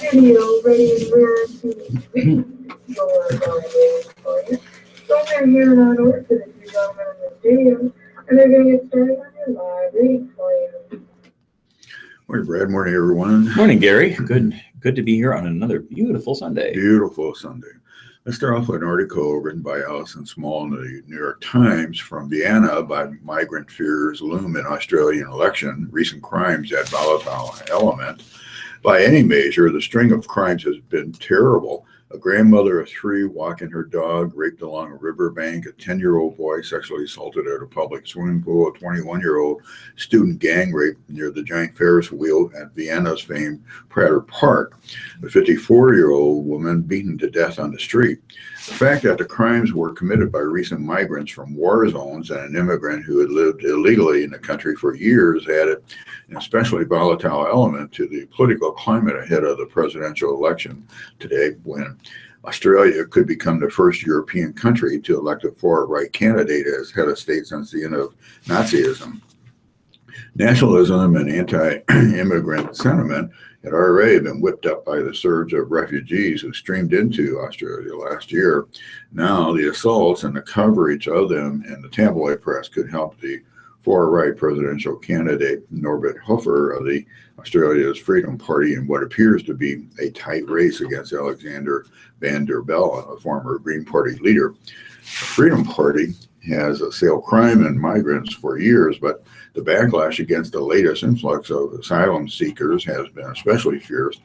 Video ready and rare to your evaluation for you. So we're here on order for the two gentlemen in the studio, and they're going to get started on your live reading for you. Morning, Brad. Morning, everyone. Morning, Gary. Good to be here on another beautiful Sunday. Beautiful Sunday. Let's start off with an article written by Alison Small in the New York Times from Vienna by migrant fears loom in Australian election. Recent crimes add volatile element. By any measure, the string of crimes has been terrible. A grandmother of 3 walking her dog, raped along a riverbank, a 10-year-old boy sexually assaulted at a public swimming pool, a 21-year-old student gang rape near the giant Ferris wheel at Vienna's famed Prater Park, a 54-year-old woman beaten to death on the street. The fact that the crimes were committed by recent migrants from war zones and an immigrant who had lived illegally in the country for years added an especially volatile element to the political climate ahead of the presidential election today, when Australia could become the first European country to elect a far-right candidate as head of state since the end of Nazism. Nationalism and anti-immigrant sentiment had already been whipped up by the surge of refugees who streamed into Australia last year. Now the assaults and the coverage of them in the tabloid press could help the far-right presidential candidate Norbert Hofer of the Australia's Freedom Party in what appears to be a tight race against Alexander Van der Bellen, a former Green Party leader. The Freedom Party has assailed crime and migrants for years, but the backlash against the latest influx of asylum seekers has been especially fierce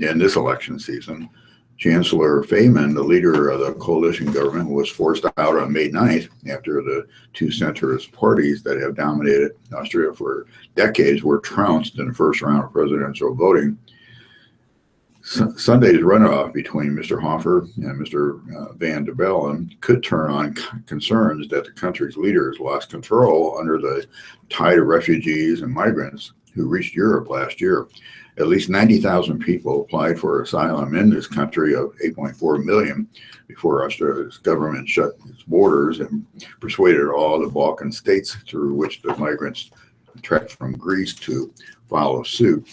in this election season. Chancellor Fayman, the leader of the coalition government, was forced out on May 9th after the two centrist parties that have dominated Austria for decades were trounced in the first round of presidential voting. Sunday's runoff between Mr. Hofer and Mr. Van der Bellen could turn on concerns that the country's leaders lost control under the tide of refugees and migrants who reached Europe last year. At least 90,000 people applied for asylum in this country of 8.4 million before Australia's government shut its borders and persuaded all the Balkan states through which the migrants trekked from Greece to follow suit.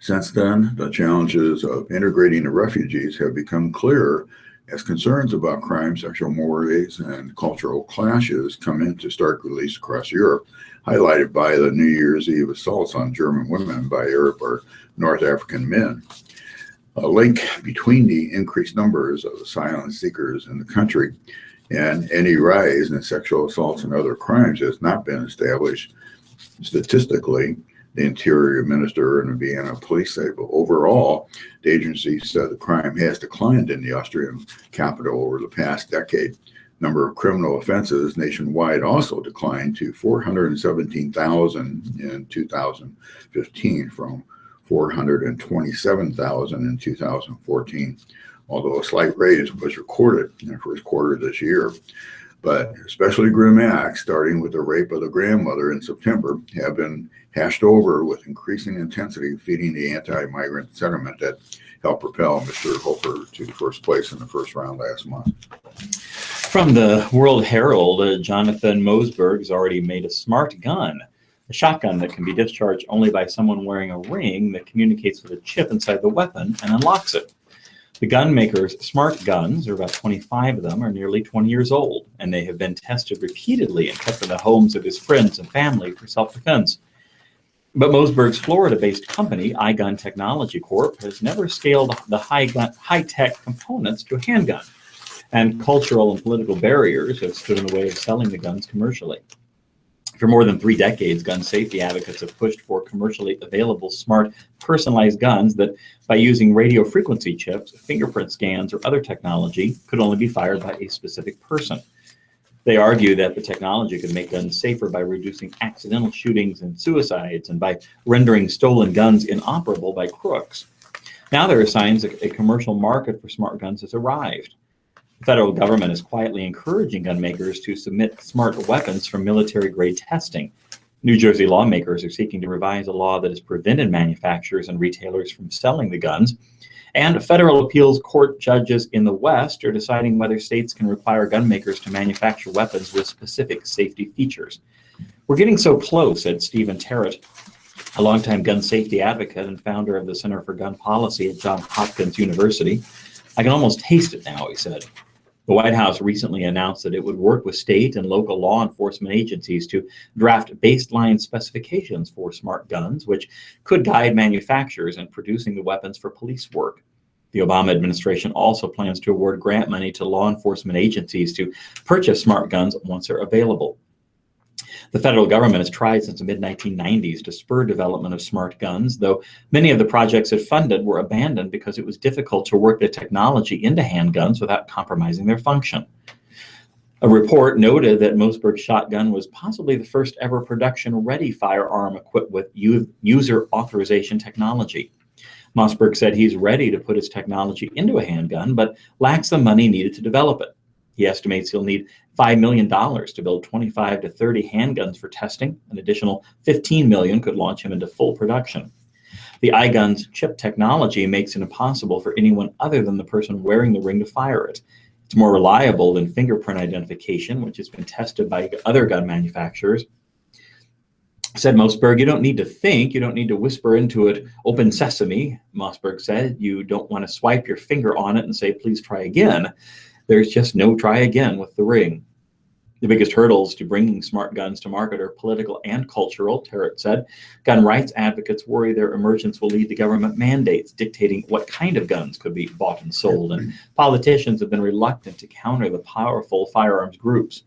Since then, the challenges of integrating the refugees have become clearer as concerns about crime, sexual mores, and cultural clashes come into stark relief across Europe, highlighted by the New Year's Eve assaults on German women by Arab or North African men. A link between the increased numbers of asylum seekers in the country and any rise in sexual assaults and other crimes has not been established statistically. The Interior Minister and the Vienna police say, but overall, the agency said the crime has declined in the Austrian capital over the past decade. Number of criminal offenses nationwide also declined to 417,000 in 2015 from 427,000 in 2014, although a slight raise was recorded in the first quarter of this year. But especially grim acts, starting with the rape of the grandmother in September, have been hashed over with increasing intensity, feeding the anti-migrant sentiment that helped propel Mr. Hofer to first place in the first round last month. From the World Herald, Jonathan Mosberg has already made a smart gun, a shotgun that can be discharged only by someone wearing a ring that communicates with a chip inside the weapon and unlocks it. The gun maker's smart guns, there are about 25 of them, are nearly 20 years old, and they have been tested repeatedly and kept in the homes of his friends and family for self-defense. But Mosberg's Florida-based company, iGun Technology Corp., has never scaled the high-tech components to a handgun, and cultural and political barriers have stood in the way of selling the guns commercially. For more than 3 decades, gun safety advocates have pushed for commercially available smart, personalized guns that, by using radio frequency chips, fingerprint scans, or other technology, could only be fired by a specific person. They argue that the technology could make guns safer by reducing accidental shootings and suicides and by rendering stolen guns inoperable by crooks. Now there are signs that a commercial market for smart guns has arrived. The federal government is quietly encouraging gun makers to submit smart weapons for military-grade testing. New Jersey lawmakers are seeking to revise a law that has prevented manufacturers and retailers from selling the guns. And federal appeals court judges in the West are deciding whether states can require gun makers to manufacture weapons with specific safety features. We're getting so close, said Stephen Terrett, a longtime gun safety advocate and founder of the Center for Gun Policy at Johns Hopkins University. "I can almost taste it now," he said. The White House recently announced that it would work with state and local law enforcement agencies to draft baseline specifications for smart guns, which could guide manufacturers in producing the weapons for police work. The Obama administration also plans to award grant money to law enforcement agencies to purchase smart guns once they're available. The federal government has tried since the mid-1990s to spur development of smart guns, though many of the projects it funded were abandoned because it was difficult to work the technology into handguns without compromising their function. A report noted that Mossberg's shotgun was possibly the first ever production-ready firearm equipped with user authorization technology. Mossberg said he's ready to put his technology into a handgun, but lacks the money needed to develop it. He estimates he'll need $5 million to build 25 to 30 handguns for testing. An additional $15 million could launch him into full production. The iGun's chip technology makes it impossible for anyone other than the person wearing the ring to fire it. It's more reliable than fingerprint identification, which has been tested by other gun manufacturers. Said Mossberg, "You don't need to think, you don't need to whisper into it, 'Open sesame,'" Mossberg said. "You don't want to swipe your finger on it and say, 'Please try again.' There's just no try again with the ring." The biggest hurdles to bringing smart guns to market are political and cultural, Terrett said. Gun rights advocates worry their emergence will lead to government mandates dictating what kind of guns could be bought and sold, and politicians have been reluctant to counter the powerful firearms groups.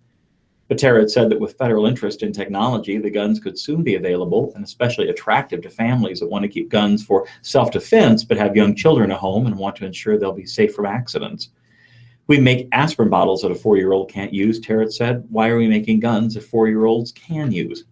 But Terrett said that with federal interest in technology, the guns could soon be available and especially attractive to families that want to keep guns for self-defense but have young children at home and want to ensure they'll be safe from accidents. "We make aspirin bottles that a 4-year-old can't use," Terrett said. "Why are we making guns that 4-year-olds can use?"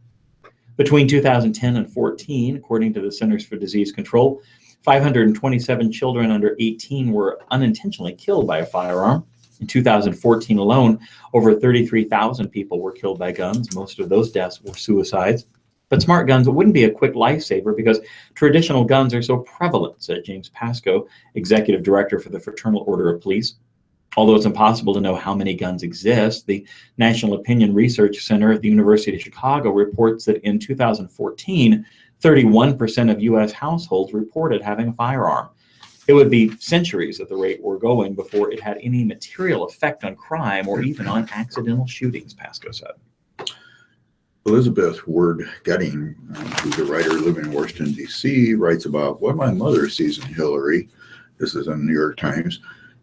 Between 2010 and 14, according to the Centers for Disease Control, 527 children under 18 were unintentionally killed by a firearm. In 2014 alone, over 33,000 people were killed by guns. Most of those deaths were suicides. But smart guns wouldn't be a quick lifesaver because traditional guns are so prevalent, said James Pascoe, executive director for the Fraternal Order of Police. Although it's impossible to know how many guns exist, the National Opinion Research Center at the University of Chicago reports that in 2014, 31% of U.S. households reported having a firearm. It would be centuries at the rate we're going before it had any material effect on crime or even on accidental shootings, Pascoe said. Elizabeth Ward Getting, who's a writer living in Washington, D.C., writes about what my mother sees in Hillary. This is in the New York Times.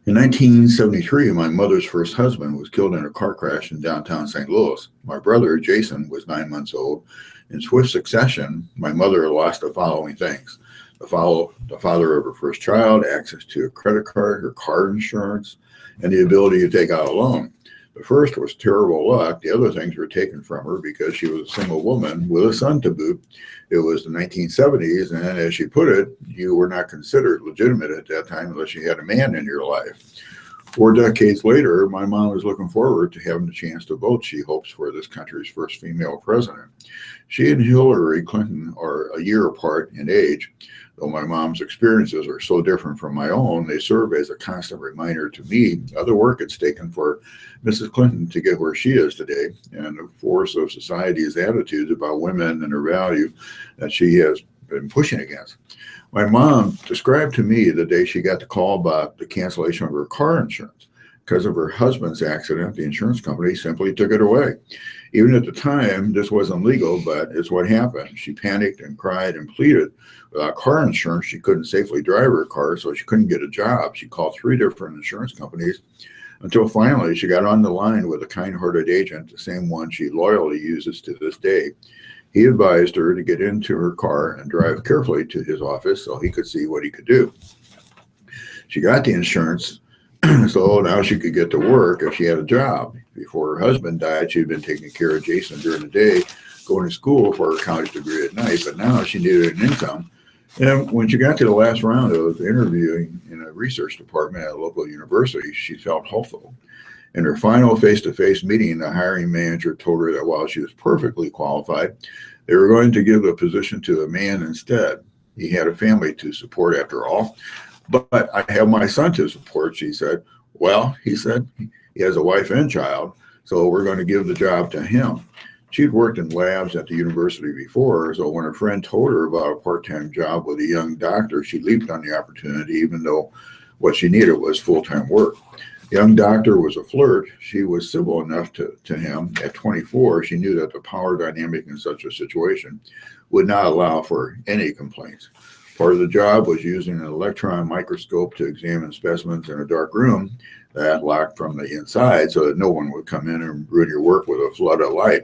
In 1973, my mother's first husband was killed in a car crash in downtown St. Louis. My brother, Jason, was 9 months old. In swift succession, my mother lost the following things: the father of her first child, access to a credit card, her car insurance, and the ability to take out a loan. The first was terrible luck. The other things were taken from her because she was a single woman with a son to boot. It was the 1970s, and as she put it, you were not considered legitimate at that time unless you had a man in your life. 4 decades later, my mom is looking forward to having the chance to vote, she hopes, for this country's first female president. She and Hillary Clinton are a year apart in age. Though my mom's experiences are so different from my own, they serve as a constant reminder to me of the work it's taken for Mrs. Clinton to get where she is today, and the force of society's attitudes about women and her value that she has been pushing against. My mom described to me the day she got the call about the cancellation of her car insurance. Because of her husband's accident, the insurance company simply took it away. Even at the time, this wasn't legal, but it's what happened. She panicked and cried and pleaded. Without car insurance, she couldn't safely drive her car, so she couldn't get a job. She called 3 different insurance companies until finally she got on the line with a kind-hearted agent, the same one she loyally uses to this day. He advised her to get into her car and drive carefully to his office so he could see what he could do. She got the insurance, so now she could get to work if she had a job. Before her husband died, she'd been taking care of Jason during the day, going to school for her college degree at night, but now she needed an income. And when she got to the last round of interviewing in a research department at a local university, she felt hopeful. In her final face-to-face meeting, the hiring manager told her that while she was perfectly qualified, they were going to give the position to a man instead. He had a family to support after all. But I have my son to support, she said. Well, he said, he has a wife and child, so we're going to give the job to him. She'd worked in labs at the university before, so when her friend told her about a part-time job with a young doctor, she leaped on the opportunity, even though what she needed was full-time work. The young doctor was a flirt. She was civil enough to him. At 24, she knew that the power dynamic in such a situation would not allow for any complaints. Part of the job was using an electron microscope to examine specimens in a dark room that locked from the inside so that no one would come in and ruin your work with a flood of light.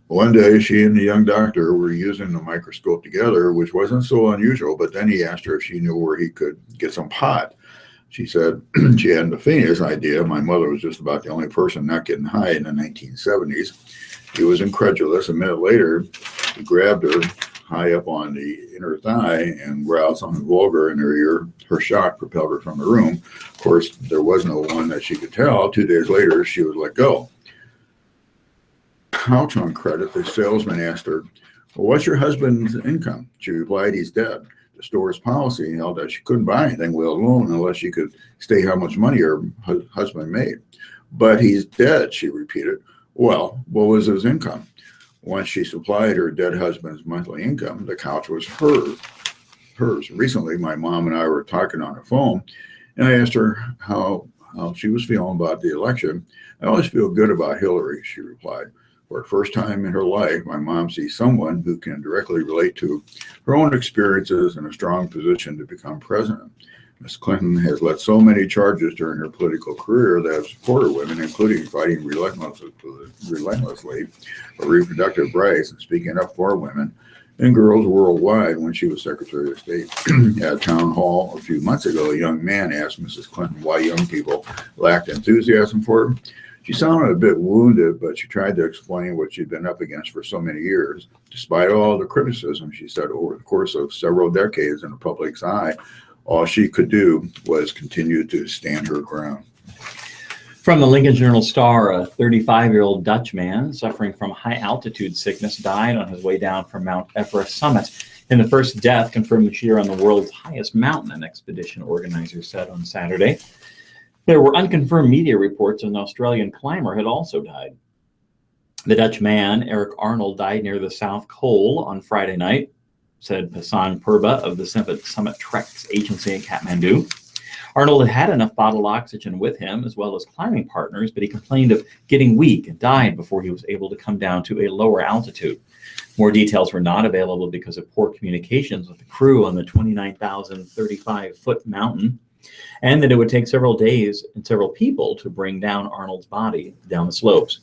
One day, she and the young doctor were using the microscope together, which wasn't so unusual, but then he asked her if she knew where he could get some pot. She said she hadn't the faintest idea. My mother was just about the only person not getting high in the 1970s. He was incredulous. A minute later, he grabbed her high up on the inner thigh and growled something vulgar in her ear. Her shock propelled her from the room. Of course, there was no one that she could tell. 2 days later, she was let go. Couch on credit, the salesman asked her, well, what's your husband's income? She replied, he's dead. The store's policy held that she couldn't buy anything with a loan unless she could state how much money her husband made. But he's dead, she repeated. Well, what was his income? Once she supplied her dead husband's monthly income, the couch was hers. Recently, my mom and I were talking on the phone, and I asked her how she was feeling about the election. I always feel good about Hillary, she replied. For the first time in her life, my mom sees someone who can directly relate to her own experiences in a strong position to become president. Ms. Clinton has led so many charges during her political career that have supported women, including fighting relentlessly for reproductive rights and speaking up for women and girls worldwide. When she was Secretary of State at a town hall a few months ago, a young man asked Mrs. Clinton why young people lacked enthusiasm for her. She sounded a bit wounded, but she tried to explain what she'd been up against for so many years. Despite all the criticism, she said, over the course of several decades in the public's eye, all she could do was continue to stand her ground. From the Lincoln Journal-Star, a 35-year-old Dutch man suffering from high-altitude sickness died on his way down from Mount Everest summit in the first death confirmed this year on the world's highest mountain, an expedition organizer said on Saturday. There were unconfirmed media reports an Australian climber had also died. The Dutch man, Eric Arnold, died near the South Col on Friday night, said Pasan Purba of the Summit Treks Agency in Kathmandu. Arnold had enough bottled oxygen with him, as well as climbing partners, but he complained of getting weak and died before he was able to come down to a lower altitude. More details were not available because of poor communications with the crew on the 29,035-foot mountain, and that it would take several days and several people to bring down Arnold's body down the slopes.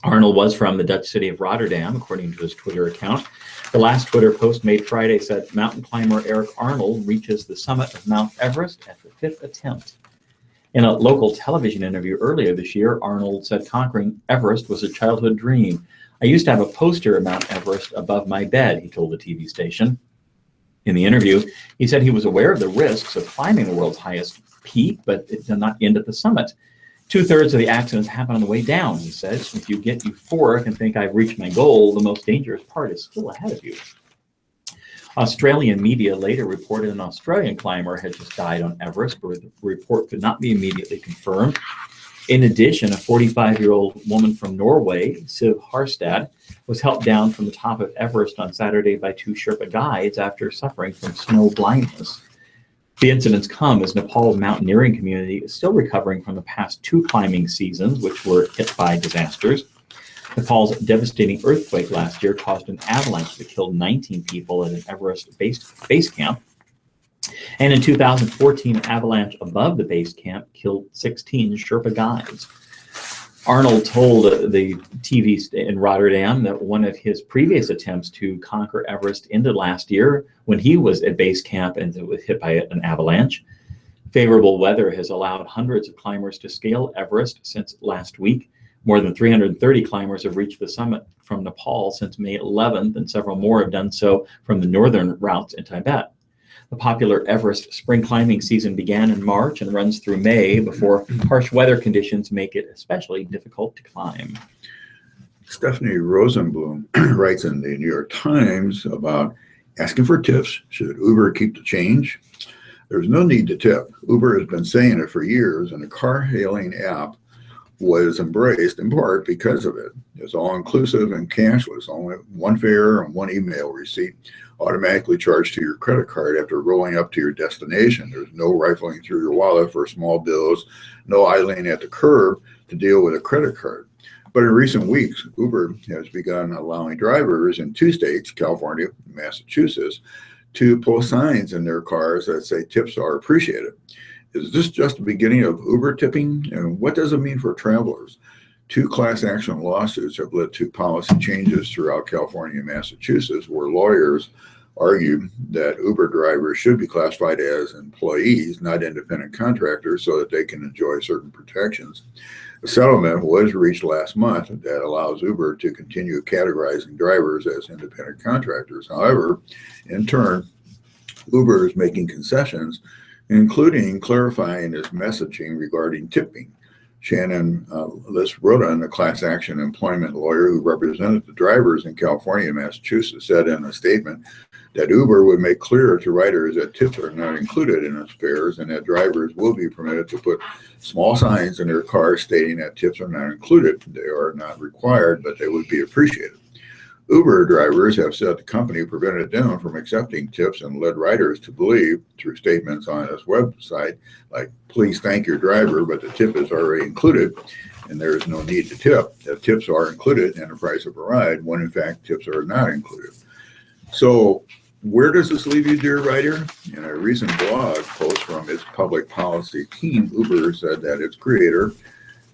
Arnold was from the Dutch city of Rotterdam, according to his Twitter account. The last Twitter post made Friday said, mountain climber Eric Arnold reaches the summit of Mount Everest at the 5th attempt. In a local television interview earlier this year, Arnold said conquering Everest was a childhood dream. I used to have a poster of Mount Everest above my bed, he told the TV station. In the interview, he said he was aware of the risks of climbing the world's highest peak, but it did not end at the summit. 2/3 of the accidents happen on the way down, he says. If you get euphoric and think I've reached my goal, the most dangerous part is still ahead of you. Australian media later reported an Australian climber had just died on Everest, but the report could not be immediately confirmed. In addition, a 45-year-old woman from Norway, Siv Harstad, was helped down from the top of Everest on Saturday by 2 Sherpa guides after suffering from snow blindness. The incidents come as Nepal's mountaineering community is still recovering from the past 2 climbing seasons, which were hit by disasters. Nepal's devastating earthquake last year caused an avalanche that killed 19 people at an Everest base camp. And in 2014, an avalanche above the base camp killed 16 Sherpa guides. Arnold told the TV in Rotterdam that one of his previous attempts to conquer Everest ended last year when he was at base camp and was hit by an avalanche. Favorable weather has allowed hundreds of climbers to scale Everest since last week. More than 330 climbers have reached the summit from Nepal since May 11th, and several more have done so from the northern routes in Tibet. The popular Everest spring climbing season began in March and runs through May before harsh weather conditions make it especially difficult to climb. Stephanie Rosenblum writes in the New York Times about asking for tips. Should Uber keep the change? There's no need to tip. Uber has been saying it for years, and the car hailing app was embraced in part because of it. It's all-inclusive and cashless, only one fare and one email receipt automatically charged to your credit card after rolling up to your destination. There's no rifling through your wallet for small bills, no idling at the curb to deal with a credit card. But in recent weeks, Uber has begun allowing drivers in 2 states, California and Massachusetts, to post signs in their cars that say tips are appreciated. Is this just the beginning of Uber tipping? And what does it mean for travelers? 2 class action lawsuits have led to policy changes throughout California and Massachusetts, where lawyers argue that Uber drivers should be classified as employees, not independent contractors, so that they can enjoy certain protections. A settlement was reached last month that allows Uber to continue categorizing drivers as independent contractors. However, in turn, Uber is making concessions, including clarifying its messaging regarding tipping. Shannon Lisroden, a class action employment lawyer who represented the drivers in California and Massachusetts, said in a statement that Uber would make clear to riders that tips are not included in its fares and that drivers will be permitted to put small signs in their cars stating that tips are not included. They are not required, but they would be appreciated. Uber drivers have said the company prevented them from accepting tips and led riders to believe, through statements on its website, like, please thank your driver, but the tip is already included and there is no need to tip. That tips are included in the price of a ride, when in fact tips are not included. So where does this leave you, dear rider? In a recent blog post from its public policy team, Uber said that its creator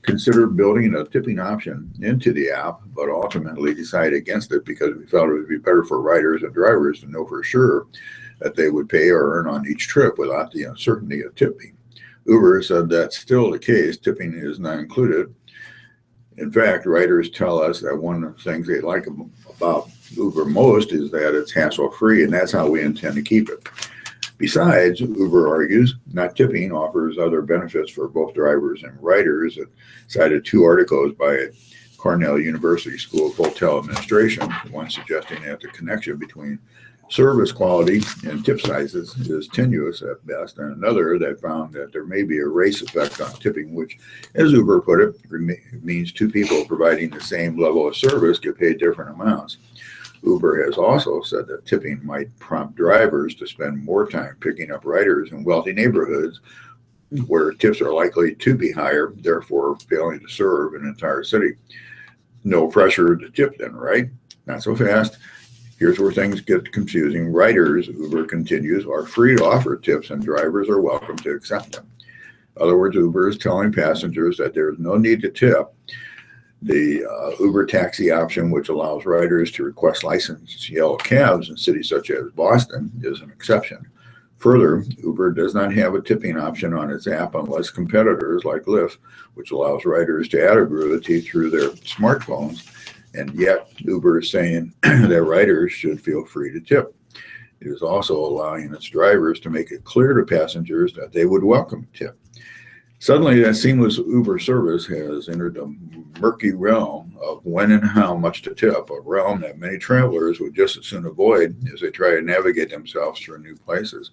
considered building a tipping option into the app, but ultimately decided against it because we felt it would be better for riders and drivers to know for sure that they would pay or earn on each trip without the uncertainty of tipping. Uber said that's still the case. Tipping is not included. In fact, riders tell us that one of the things they like about Uber most is that it's hassle-free, and that's how we intend to keep it. Besides, Uber argues, not tipping offers other benefits for both drivers and riders. It cited 2 articles by Cornell University School of Hotel Administration, one suggesting that the connection between service quality and tip sizes is tenuous at best, and another that found that there may be a race effect on tipping, which, as Uber put it, means 2 people providing the same level of service get paid different amounts. Uber has also said that tipping might prompt drivers to spend more time picking up riders in wealthy neighborhoods where tips are likely to be higher, therefore failing to serve an entire city. No pressure to tip then, right? Not so fast. Here's where things get confusing. Riders, Uber continues, are free to offer tips and drivers are welcome to accept them. In other words, Uber is telling passengers that there is no need to tip. The Uber taxi option, which allows riders to request licensed yellow cabs in cities such as Boston, is an exception. Further, Uber does not have a tipping option on its app unless competitors like Lyft, which allows riders to add a gratuity through their smartphones, and yet Uber is saying that riders should feel free to tip. It is also allowing its drivers to make it clear to passengers that they would welcome a tip. Suddenly, that seamless Uber service has entered the murky realm of when and how much to tip, a realm that many travelers would just as soon avoid as they try to navigate themselves through new places.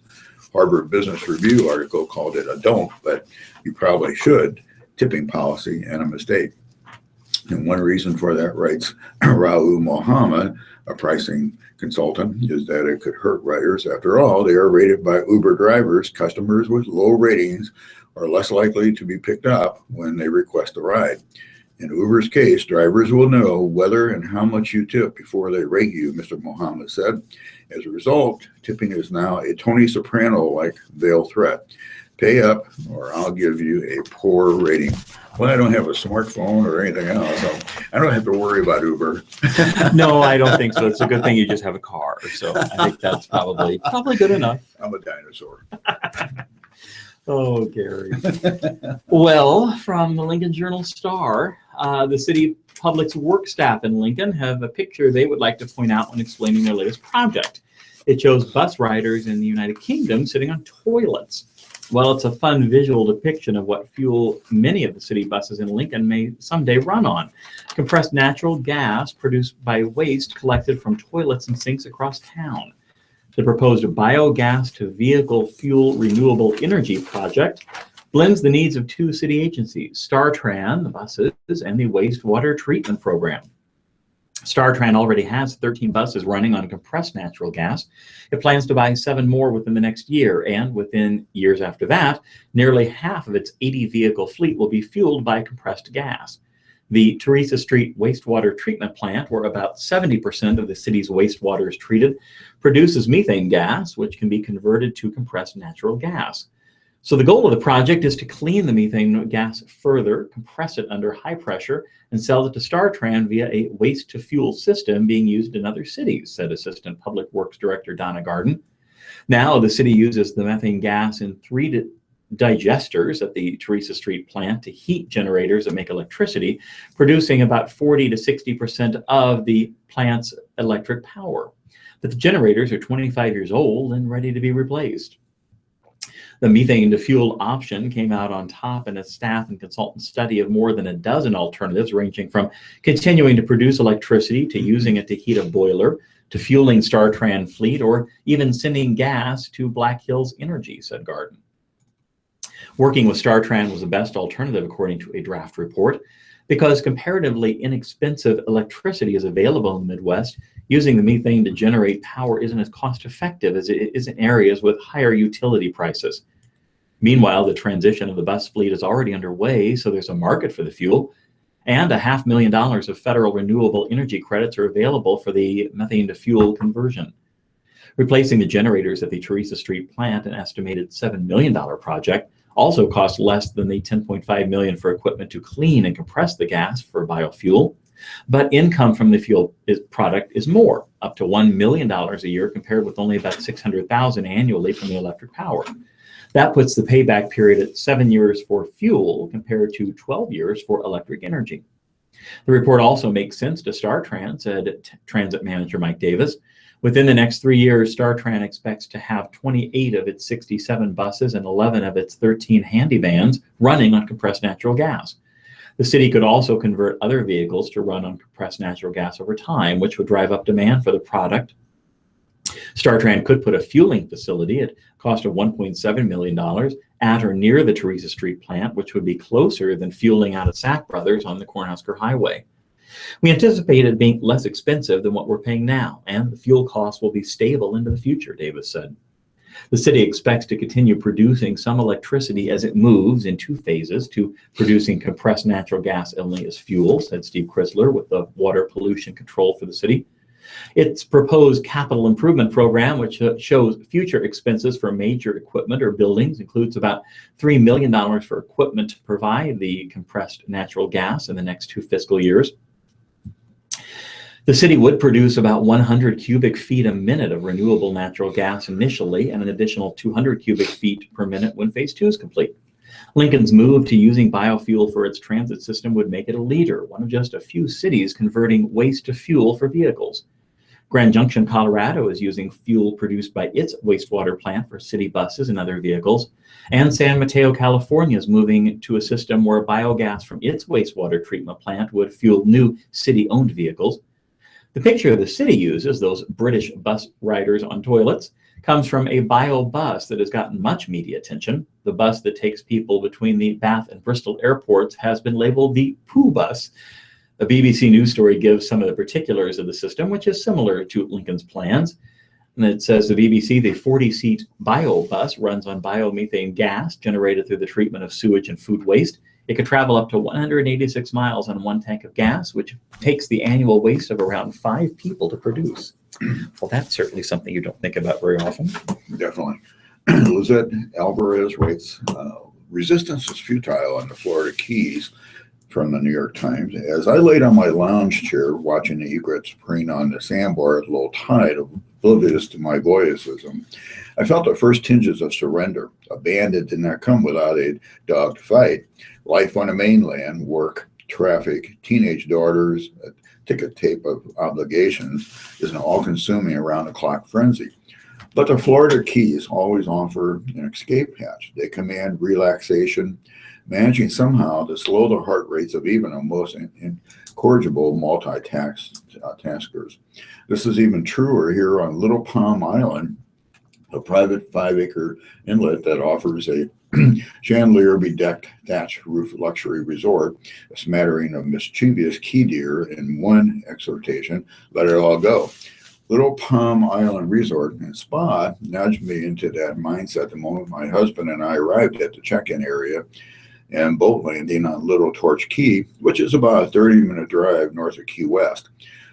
Harvard Business Review article called it a don't, but you probably should, tipping policy and a mistake. And one reason for that, writes Raul Mohammed, a pricing consultant, is that it could hurt riders. After all, they are rated by Uber drivers. Customers with low ratings are less likely to be picked up when they request a ride. In Uber's case, drivers will know whether and how much you tip before they rate you, Mr. Mohammed said. As a result, tipping is now a Tony Soprano-like veiled threat. Pay up or I'll give you a poor rating. Well, I don't have a smartphone or anything else, so I don't have to worry about Uber. No, I don't think so. It's a good thing you just have a car. So I think that's probably good enough. I'm a dinosaur. Oh, Gary. Well, from the Lincoln Journal-Star, the city public works staff in Lincoln have a picture they would like to point out when explaining their latest project. It shows bus riders in the United Kingdom sitting on toilets. Well, it's a fun visual depiction of what fuel many of the city buses in Lincoln may someday run on. Compressed natural gas produced by waste collected from toilets and sinks across town. The proposed biogas to vehicle fuel renewable energy project blends the needs of two city agencies, StarTran, the buses, and the wastewater treatment program. StarTran already has 13 buses running on compressed natural gas. It plans to buy 7 more within the next year, and within years after that, nearly half of its 80-vehicle fleet will be fueled by compressed gas. The Teresa Street wastewater treatment plant, where about 70% of the city's wastewater is treated, produces methane gas, which can be converted to compressed natural gas. So the goal of the project is to clean the methane gas further, compress it under high pressure, and sell it to StarTran via a waste-to-fuel system being used in other cities, said Assistant Public Works Director Donna Garden. Now the city uses the methane gas in 3 digesters at the Teresa Street plant to heat generators that make electricity, producing about 40 to 60% of the plant's electric power. But the generators are 25 years old and ready to be replaced. The methane to fuel option came out on top in a staff and consultant study of more than a dozen alternatives, ranging from continuing to produce electricity to using it to heat a boiler, to fueling StarTran fleet, or even sending gas to Black Hills Energy, said Garden. Working with StarTran was the best alternative, according to a draft report, because comparatively inexpensive electricity is available in the Midwest. Using the methane to generate power isn't as cost effective as it is in areas with higher utility prices. Meanwhile, the transition of the bus fleet is already underway, so there's a market for the fuel, and $500,000 of federal renewable energy credits are available for the methane to fuel conversion. Replacing the generators at the Teresa Street plant, an estimated $7 million project, also costs less than the $10.5 million for equipment to clean and compress the gas for biofuel. But income from the fuel product is more, up to $1 million a year, compared with only about $600,000 annually from the electric power. That puts the payback period at 7 years for fuel compared to 12 years for electric energy. The report also makes sense to StarTran, said Transit Manager Mike Davis. Within the next 3 years, StarTran expects to have 28 of its 67 buses and 11 of its 13 handy vans running on compressed natural gas. The city could also convert other vehicles to run on compressed natural gas over time, which would drive up demand for the product. StarTran could put a fueling facility at a cost of $1.7 million at or near the Teresa Street plant, which would be closer than fueling out of Sack Brothers on the Cornhusker Highway. We anticipate it being less expensive than what we're paying now, and the fuel costs will be stable into the future, Davis said. The city expects to continue producing some electricity as it moves in 2 phases to producing compressed natural gas only as fuel, said Steve Chrysler with the Water Pollution Control for the city. Its proposed capital improvement program, which shows future expenses for major equipment or buildings, includes about $3 million for equipment to provide the compressed natural gas in the next 2 fiscal years. The city would produce about 100 cubic feet a minute of renewable natural gas initially, and an additional 200 cubic feet per minute when phase 2 is complete. Lincoln's move to using biofuel for its transit system would make it a leader, one of just a few cities converting waste to fuel for vehicles. Grand Junction, Colorado is using fuel produced by its wastewater plant for city buses and other vehicles. And San Mateo, California is moving to a system where biogas from its wastewater treatment plant would fuel new city-owned vehicles. The picture the city uses, those British bus riders on toilets, comes from a bio bus that has gotten much media attention. The bus that takes people between the Bath and Bristol airports has been labeled the Poo Bus. A BBC News story gives some of the particulars of the system, which is similar to Lincoln's plans. And it says the BBC, the 40-seat bio bus runs on biomethane gas generated through the treatment of sewage and food waste. It could travel up to 186 miles on 1 tank of gas, which takes the annual waste of around 5 people to produce. Well, that's certainly something you don't think about very often. Definitely. Lizette Alvarez writes, resistance is futile on the Florida Keys, from the New York Times. As I laid on my lounge chair watching the egrets preen on the sandbar at low tide, oblivious to my voyeurism, I felt the first tinges of surrender. A bandit did not come without a dog to fight. Life on the mainland, work, traffic, teenage daughters, a ticket tape of obligations is an all-consuming around-the-clock frenzy. But the Florida Keys always offer an escape hatch. They command relaxation, managing somehow to slow the heart rates of even the most incorrigible multitaskers. This is even truer here on Little Palm Island, a private 5-acre inlet that offers a Chandelier bedecked thatch roof luxury resort, a smattering of mischievous key deer in one exhortation, let it all go. Little Palm Island Resort and Spa nudged me into that mindset the moment my husband and I arrived at the check-in area and boat landing on Little Torch Key, which is about a 30-minute drive north of Key West.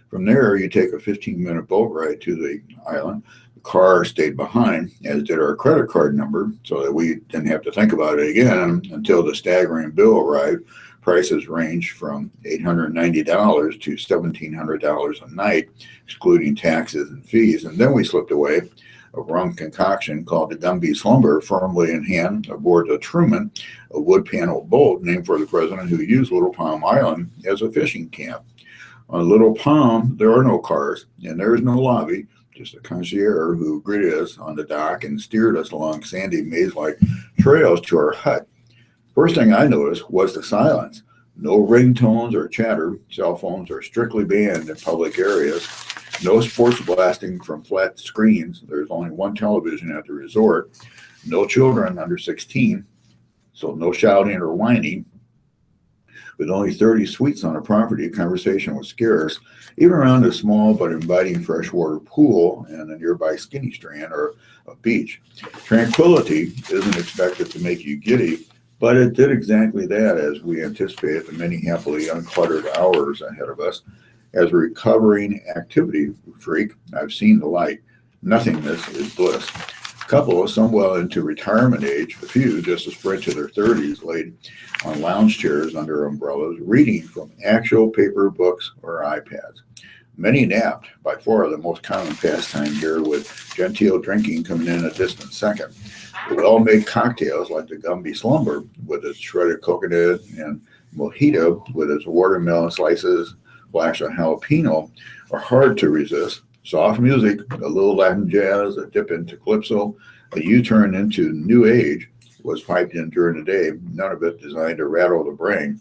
From there, you take a 15-minute boat ride to the island. The car stayed behind, as did our credit card number, so that we didn't have to think about it again until the staggering bill arrived. Prices ranged from $890 to $1,700 a night, excluding taxes and fees. And then we slipped away, a rum concoction called the Gumby Slumber, firmly in hand aboard the Truman, a wood-paneled boat named for the president who used Little Palm Island as a fishing camp. On Little Palm, there are no cars, and there is no lobby, just a concierge who greeted us on the dock and steered us along sandy maze-like trails to our hut. First thing I noticed was the silence. No ringtones or chatter. Cell phones are strictly banned in public areas. No sports blasting from flat screens. There's only one television at the resort. No children under 16, so no shouting or whining. With only 30 suites on the property, conversation was scarce, even around a small but inviting freshwater pool and a nearby skinny strand or a beach. Tranquility isn't expected to make you giddy, but it did exactly that as we anticipated the many happily uncluttered hours ahead of us. As a recovering activity freak, I've seen the light. Nothingness is bliss. A couple, some well into retirement age, a few just a sprint to their 30s, laid on lounge chairs under umbrellas, reading from actual paper books or iPads. Many napped, by far the most common pastime here, with genteel drinking coming in a distant second. The well-made cocktails like the Gumby Slumber with its shredded coconut and mojito with its watermelon slices, flash of jalapeno are hard to resist. Soft music, a little Latin jazz, a dip into calypso, a U-turn into new age was piped in during the day, none of it designed to rattle the brain.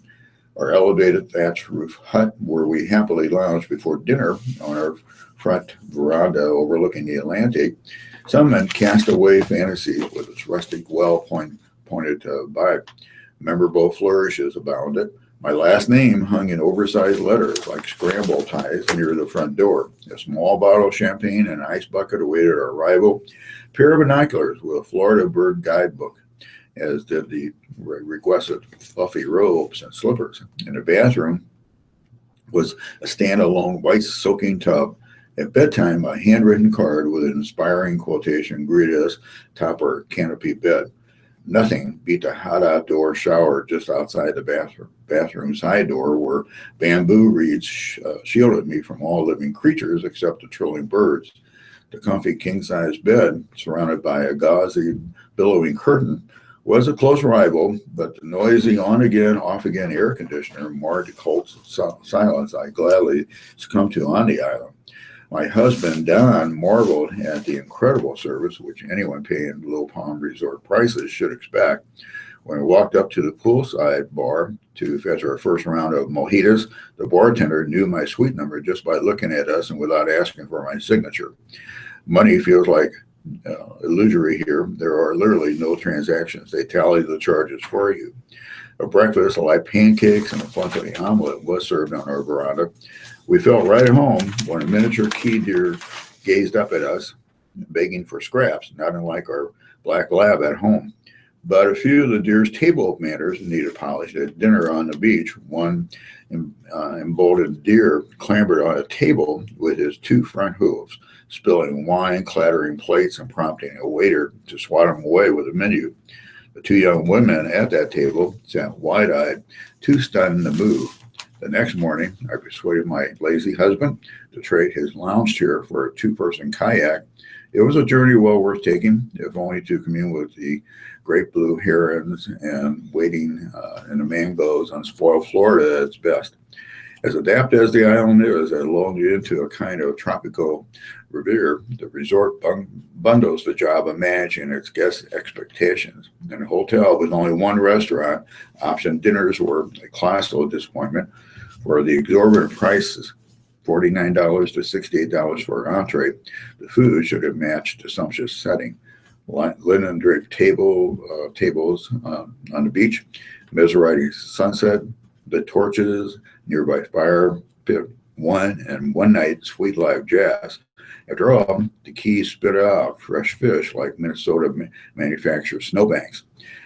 Our elevated thatch roof hut, where we happily lounged before dinner on our front veranda overlooking the Atlantic, some castaway fantasy with its rustic well-pointed vibe. Memorable flourishes abounded. My last name hung in oversized letters like scramble ties near the front door. A small bottle of champagne and an ice bucket awaited our arrival. A pair of binoculars with a Florida bird guidebook, as did the requisite fluffy robes and slippers. In the bathroom was a standalone white soaking tub. At bedtime, a handwritten card with an inspiring quotation greeted us atop our canopy bed. Nothing beat the hot outdoor shower just outside the bathroom side door, where bamboo reeds shielded me from all living creatures except the trilling birds. The comfy king-size bed, surrounded by a gauzy, billowing curtain, was a close rival, but the noisy on-again, off-again air conditioner marred the cold silence I gladly succumbed to on the island. My husband, Don, marveled at the incredible service which anyone paying Little Palm Resort prices should expect. When we walked up to the poolside bar to fetch our first round of mojitos, the bartender knew my suite number just by looking at us and without asking for my signature. Money feels like illusory here. There are literally no transactions. They tally the charges for you. A breakfast, like pancakes and a plenty omelet, was served on our veranda. We felt right at home when a miniature key deer gazed up at us, begging for scraps, not unlike our black lab at home. But a few of the deer's table manners needed polish. At dinner on the beach, one emboldened deer clambered on a table with his two front hooves, spilling wine, clattering plates, and prompting a waiter to swat him away with a menu. The two young women at that table sat wide-eyed, too stunned to move. The next morning, I persuaded my lazy husband to trade his lounge chair for a two-person kayak. It was a journey well worth taking, if only to commune with the great blue herons and wading in the mangroves on spoiled Florida at its best. As adept as the island is at lulling into a kind of tropical reverie, the resort bundles the job of managing its guests' expectations. In a hotel with only one restaurant, option dinners were a colossal disappointment. For the exorbitant prices, $49 to $68 for an entree, the food should have matched the sumptuous setting. linen draped tables on the beach, Maserati sunset, the torches, nearby fire pit wine, and one night sweet live jazz. After all, the Keys spit out fresh fish like Minnesota manufactures snowbanks.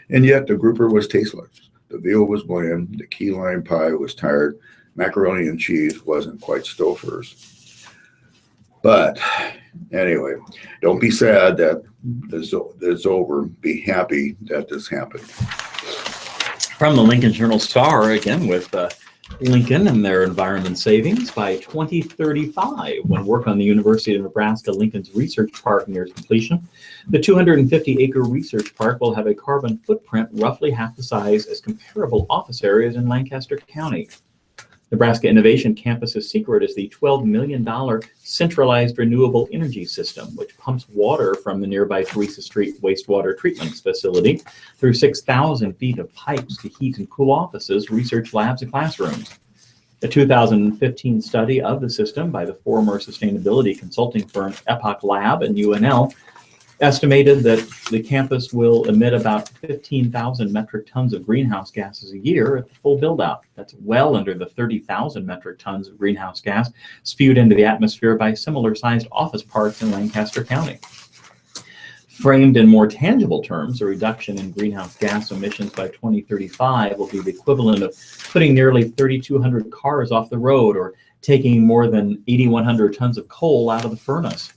And yet the grouper was tasteless. The veal was bland, the key lime pie was tired, macaroni and cheese wasn't quite Stouffer's. But anyway, don't be sad that this is over. Be happy that this happened. From the Lincoln Journal-Star, again with Lincoln and their environment savings by 2035, when work on the University of Nebraska Lincoln's research park nears completion. The 250-acre research park will have a carbon footprint roughly half the size as comparable office areas in Lancaster County. Nebraska Innovation Campus's secret is the $12 million centralized renewable energy system, which pumps water from the nearby Teresa Street wastewater treatment facility through 6,000 feet of pipes to heat and cool offices, research labs, and classrooms. A 2015 study of the system by the former sustainability consulting firm Epoch Lab and UNL estimated that the campus will emit about 15,000 metric tons of greenhouse gases a year at the full build-out. That's well under the 30,000 metric tons of greenhouse gas spewed into the atmosphere by similar-sized office parks in Lancaster County. Framed in more tangible terms, a reduction in greenhouse gas emissions by 2035 will be the equivalent of putting nearly 3,200 cars off the road or taking more than 8,100 tons of coal out of the furnace.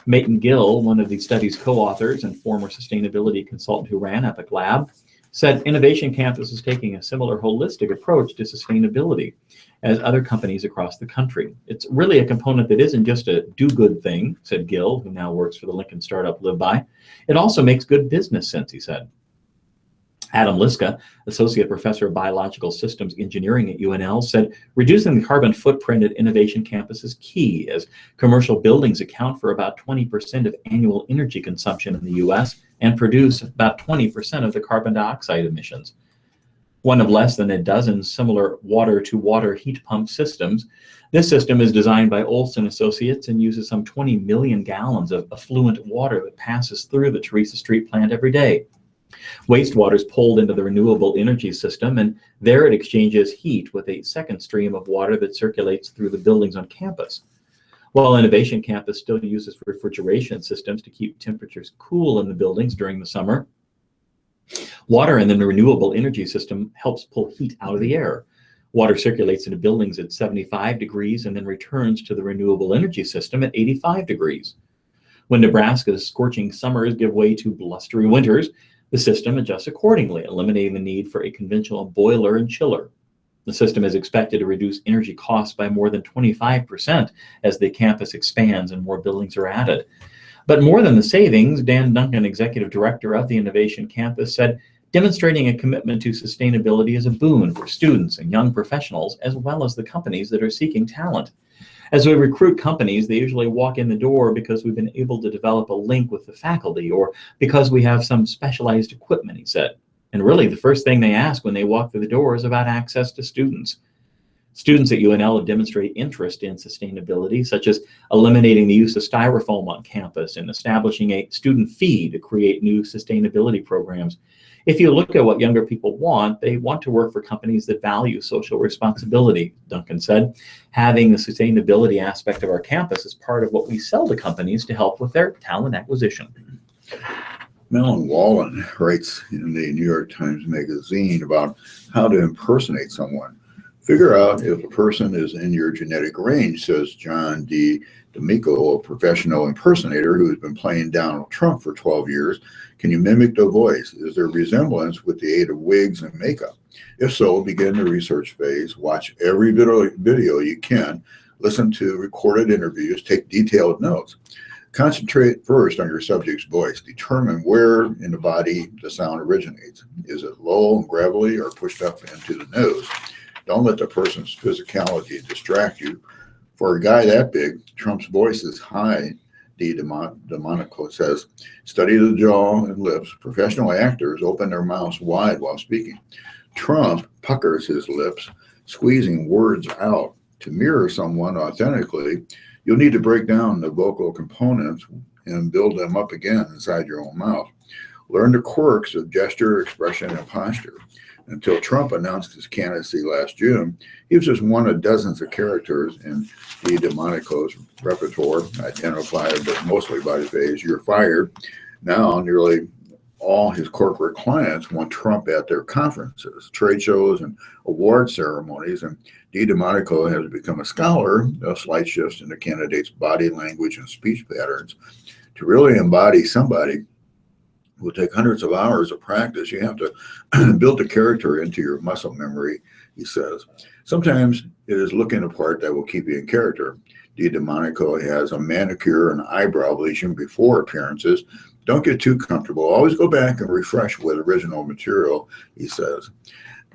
Mayton Gill, one of the study's co-authors and former sustainability consultant who ran Epic Lab, said Innovation Campus is taking a similar holistic approach to sustainability as other companies across the country. It's really a component that isn't just a do-good thing, said Gill, who now works for the Lincoln startup LiveBy. It also makes good business sense, he said. Adam Liska, associate professor of biological systems engineering at UNL, said reducing the carbon footprint at Innovation Campus is key, as commercial buildings account for about 20% of annual energy consumption in the U.S. and produce about 20% of the carbon dioxide emissions. One of less than a dozen similar water-to-water heat pump systems, this system is designed by Olson Associates and uses some 20 million gallons of effluent water that passes through the Teresa Street plant every day. Wastewater is pulled into the renewable energy system, and there it exchanges heat with a second stream of water that circulates through the buildings on campus. While Innovation Campus still uses refrigeration systems to keep temperatures cool in the buildings during the summer, water in the renewable energy system helps pull heat out of the air. Water circulates into buildings at 75 degrees and then returns to the renewable energy system at 85 degrees. When Nebraska's scorching summers give way to blustery winters, the system adjusts accordingly, eliminating the need for a conventional boiler and chiller. The system is expected to reduce energy costs by more than 25% as the campus expands and more buildings are added. But more than the savings, Dan Duncan, executive director of the Innovation Campus, said demonstrating a commitment to sustainability is a boon for students and young professionals, as well as the companies that are seeking talent. As we recruit companies, they usually walk in the door because we've been able to develop a link with the faculty or because we have some specialized equipment, he said. And really, the first thing they ask when they walk through the door is about access to students. Students at UNL have demonstrated interest in sustainability, such as eliminating the use of styrofoam on campus and establishing a student fee to create new sustainability programs. If you look at what younger people want, they want to work for companies that value social responsibility, Duncan said. Having the sustainability aspect of our campus is part of what we sell to companies to help with their talent acquisition. Melon Wallen writes in the New York Times Magazine about how to impersonate someone. Figure out if a person is in your genetic range, says John D. D'Amico, a professional impersonator who has been playing Donald Trump for 12 years. Can you mimic the voice? Is there resemblance with the aid of wigs and makeup? If so, begin the research phase. Watch every video you can. Listen to recorded interviews. Take detailed notes. Concentrate first on your subject's voice. Determine where in the body the sound originates. Is it low and gravelly or pushed up into the nose? Don't let the person's physicality distract you. For a guy that big, Trump's voice is high, D. Domenico says. Study the jaw and lips. Professional actors open their mouths wide while speaking. Trump puckers his lips, squeezing words out. To mirror someone authentically, you'll need to break down the vocal components and build them up again inside your own mouth. Learn the quirks of gesture, expression, and posture. Until Trump announced his candidacy last June, he was just one of dozens of characters in DeMonico's repertoire, identified mostly by the phrase, "You're fired." Now, nearly all his corporate clients want Trump at their conferences, trade shows, and award ceremonies, and DeMonico has become a scholar of slight shifts in the candidate's body language and speech patterns. To really embody somebody will take hundreds of hours of practice. You have to build the character into your muscle memory, he says. Sometimes it is looking the part that will keep you in character. DeMonico has a manicure and eyebrow bleaching before appearances. Don't get too comfortable. Always go back and refresh with original material, he says.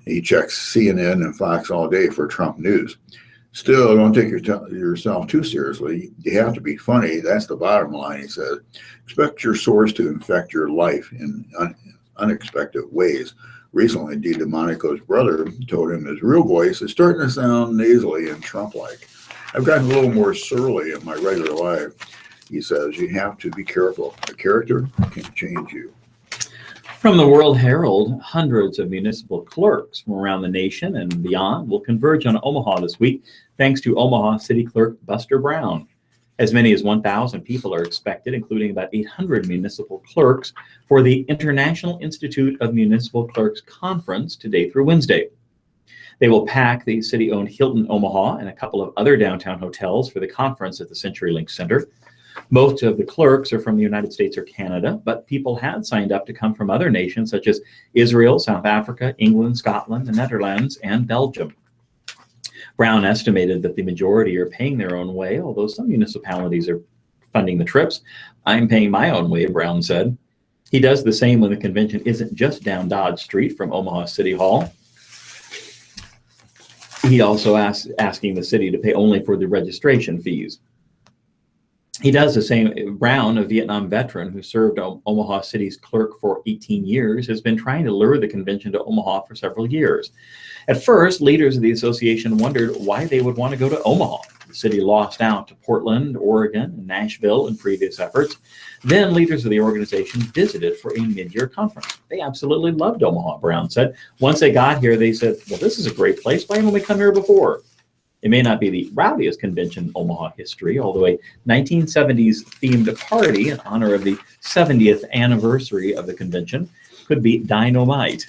He checks CNN and Fox all day for Trump news. Still, don't take yourself too seriously. You have to be funny. That's the bottom line, he says. Expect your source to infect your life in unexpected ways. Recently, DeMonico's brother told him his real voice is starting to sound nasally and Trump-like. I've gotten a little more surly in my regular life, he says. You have to be careful. A character can change you. From the World Herald, hundreds of municipal clerks from around the nation and beyond will converge on Omaha this week, thanks to Omaha City Clerk Buster Brown. As many as 1,000 people are expected, including about 800 municipal clerks, for the International Institute of Municipal Clerks Conference today through Wednesday. They will pack the city-owned Hilton Omaha and a couple of other downtown hotels for the conference at the CenturyLink Center. Most of the clerks are from the United States or Canada, but people had signed up to come from other nations such as Israel, South Africa, England, Scotland, the Netherlands, and Belgium. Brown estimated that the majority are paying their own way, although some municipalities are funding the trips. "I'm paying my own way," Brown said. He does the same when the convention isn't just down Dodge Street from Omaha City Hall. He also asking the city to pay only for the registration fees. He does the same. Brown, a Vietnam veteran who served Omaha City's clerk for 18 years, has been trying to lure the convention to Omaha for several years. At first, leaders of the association wondered why they would want to go to Omaha. The city lost out to Portland, Oregon, and Nashville in previous efforts. Then leaders of the organization visited for a mid-year conference. They absolutely loved Omaha, Brown said. Once they got here, they said, "Well, this is a great place. Why haven't we come here before?" It may not be the rowdiest convention in Omaha history, although a 1970s themed party in honor of the 70th anniversary of the convention could be dynamite.